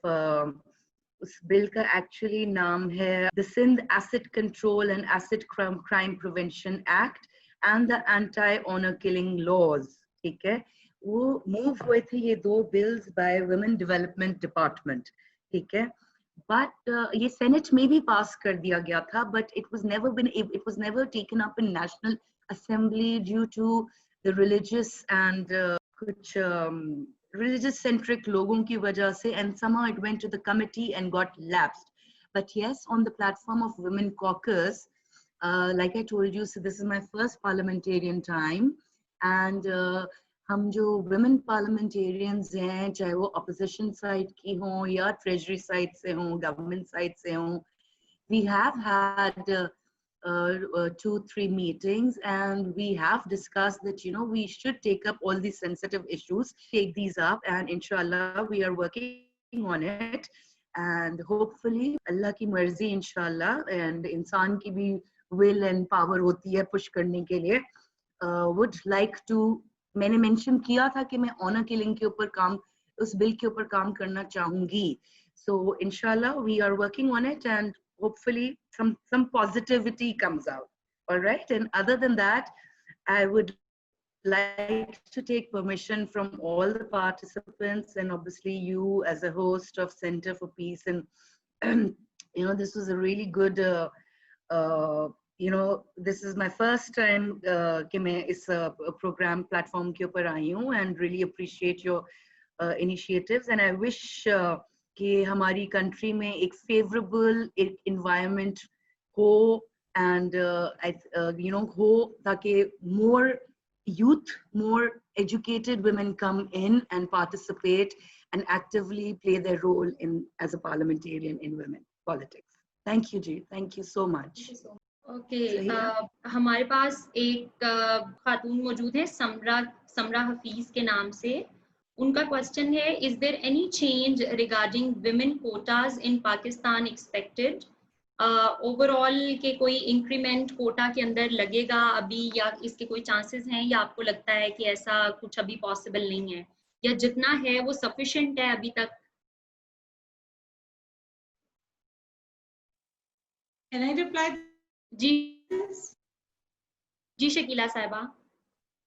اس بل کا ایکچولی نام ہے the Sindh Asset Control and Asset Crime Prevention Act and the Anti-Honor Killing Laws, ٹھیک ہے. وہ موو ہوئے تھے یہ دو bills by women development department, ٹھیک ہے, بٹ یہ سینٹ میں بھی پاس کر دیا گیا تھا, but it was never taken up in National Assembly due to the religious and کچھ religious centric لوگوں کی وجہ سے, and somehow it went to the committee and got lapsed. But yes, on the platform of Women Caucus, like I told you, so this is my first parliamentarian time, and ہم جو ویمن پارلیمنٹیرینز ہیں, چاہے وہ اپوزیشن سائڈ کی ہوں یا ٹریجری سائڈ سے ہوں, گورنمنٹ سائڈ سے ہوں, we have had 2-3 meetings and we have discussed that, we should take up all these sensitive issues, take these up, and inshallah we are working on it, and hopefully Allah کی مرضی inshallah, and انسان کی بھی will and power ہوتی ہے push کرنے کے لیے, would like to, میں نے مینشن کیا تھا کہ میں آنر کلنگ کے اوپر کام, اس بل کے اوپر کام کرنا چاہوں گی. So inshallah we are working on it and hopefully some positivity comes out. All right, and other than that, I would like to take permission from all the participants and obviously you as a host of Center for Peace, and this was a really good this is my first time کہ میں اس program platform کے اوپر آئی ہوں, and really appreciate your initiatives, and I wish کہ ہماری country میں ایک favorable environment ہو, and ہو تاکہ more youth, more educated women come in and participate and actively play their role as a parliamentarian in women politics. Thank you Ji, thank you so much. Okay, ہمارے پاس ایک خاتون موجود ہے سمرا حفیظ کے نام سے. ان کا کوشچن ہے, is there any change regarding women quotas in Pakistan expected? Overall کہ کوئی انکریمنٹ کوٹا کے اندر لگے گا ابھی, یا اس کے کوئی چانسز ہیں, یا آپ کو لگتا ہے کہ ایسا کچھ ابھی پاسبل نہیں ہے, یا جتنا ہے وہ سفیشینٹ ہے ابھی تک؟ Can I reply? G Shakila صاحبہ.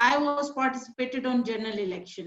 I was participated on general election,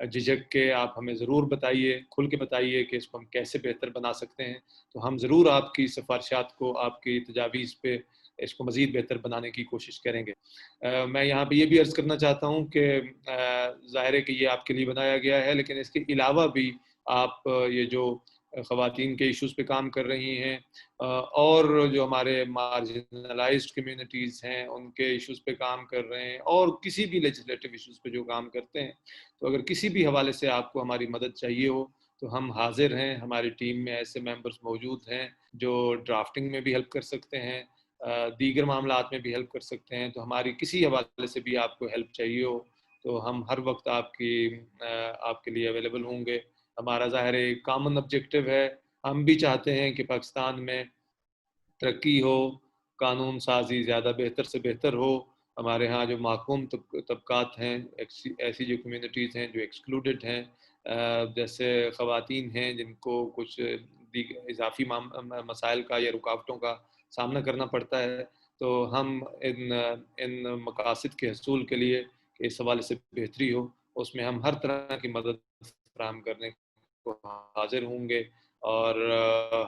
جھجک کے آپ ہمیں ضرور بتائیے، کھل کے بتائیے کہ اس کو ہم کیسے بہتر بنا سکتے ہیں. تو ہم ضرور آپ کی سفارشات کو، آپ کی تجاویز پہ اس کو مزید بہتر بنانے کی کوشش کریں گے. میں یہاں پہ یہ بھی عرض کرنا چاہتا ہوں کہ ظاہر ہے کہ یہ آپ کے لیے بنایا گیا ہے، لیکن اس کے علاوہ بھی آپ یہ جو خواتین کے ایشوز پہ کام کر رہی ہیں اور جو ہمارے مارجنلائزڈ کمیونٹیز ہیں ان کے ایشوز پہ کام کر رہے ہیں اور کسی بھی لیجسلیٹو ایشوز پہ جو کام کرتے ہیں، تو اگر کسی بھی حوالے سے آپ کو ہماری مدد چاہیے ہو تو ہم حاضر ہیں. ہماری ٹیم میں ایسے ممبرز موجود ہیں جو ڈرافٹنگ میں بھی ہیلپ کر سکتے ہیں، دیگر معاملات میں بھی ہیلپ کر سکتے ہیں. تو ہماری کسی حوالے سے بھی آپ کو ہیلپ چاہیے ہو تو ہم ہر وقت آپ کے لیے اویلیبل ہوں گے. ہمارا ظاہر ایک کامن آبجیکٹو ہے، ہم بھی چاہتے ہیں کہ پاکستان میں ترقی ہو، قانون سازی زیادہ بہتر سے بہتر ہو. ہمارے ہاں جو محکوم طبقات ہیں، ایسی جو کمیونٹیز ہیں جو ایکسکلوڈڈ ہیں، جیسے خواتین ہیں جن کو کچھ اضافی مسائل کا یا رکاوٹوں کا سامنا کرنا پڑتا ہے، تو ہم ان مقاصد کے حصول کے لیے کہ اس حوالے سے بہتری ہو، اس میں ہم ہر طرح کی مدد فراہم کرنے کو حاضر ہوں گے. اور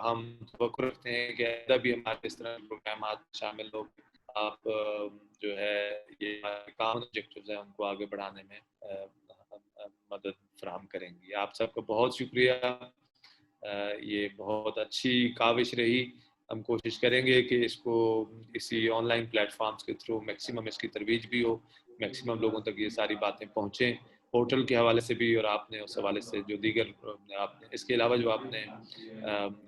ہم توقع رکھتے ہیں کہ آئندہ بھی ہمارے اس طرح کے پروگرامات شامل ہو. آپ جو ہے یہ کامن آبجیکٹیوز ہیں ان کو آگے بڑھانے میں مدد فراہم کریں گی. آپ سب کا بہت شکریہ. یہ بہت اچھی کاوش رہی. ہم کوشش کریں گے کہ اس کو اسی آن لائن پلیٹ فارمز کے تھرو میکسیمم اس کی ترویج بھی ہو، میکسیمم لوگوں تک یہ ساری باتیں پہنچیں، پورٹل کے حوالے سے بھی اور آپ نے اس حوالے سے جو دیگر آپ نے اس کے علاوہ جو آپ نے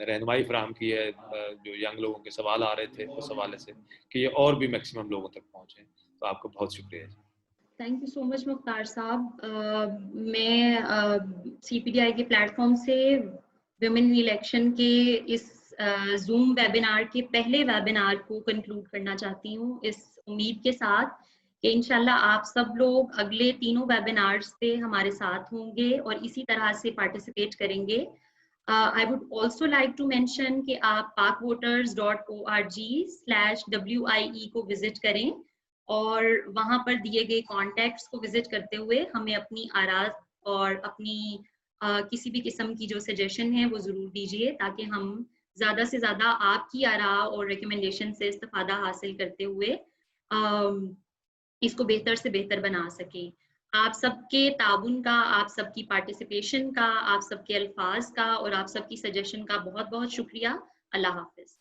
رہنمائی فراہم کی ہے، جو ینگ لوگوں کے سوال آ رہے تھے اس حوالے سے، کہ یہ اور بھی میکسیمم لوگوں تک پہنچیں. تو آپ کو بہت شکریہ. تھینک یو سو مچ مختار صاحب. میں سی پی ڈی آئی کے پلیٹ فارم سے ویمن الیکشن کے اس زوم ویبینار کے پہلے ویبینار کو کنکلوڈ کرنا چاہتی ہوں، اس امید کے ساتھ کہ انشاءاللہ آپ سب لوگ اگلے تینوں ویبینارز پہ ہمارے ساتھ ہوں گے اور اسی طرح سے پارٹیسپیٹ کریں گے. I would also like to mention کہ آپ pakvoters.org/WIE کو وزٹ کریں اور وہاں پر دیے گئے کانٹیکٹس کو وزٹ کرتے ہوئے ہمیں اپنی آراء اور اپنی کسی بھی قسم کی جو سجیشن ہے وہ ضرور دیجیے تاکہ ہم زیادہ سے زیادہ آپ کی آراء اور ریکمنڈیشن سے استفادہ حاصل کرتے ہوئے اس کو بہتر سے بہتر بنا سکیں. آپ سب کے تعاون کا، آپ سب کی پارٹیسپیشن کا، آپ سب کے الفاظ کا اور آپ سب کی سجیشن کا بہت بہت شکریہ. اللہ حافظ.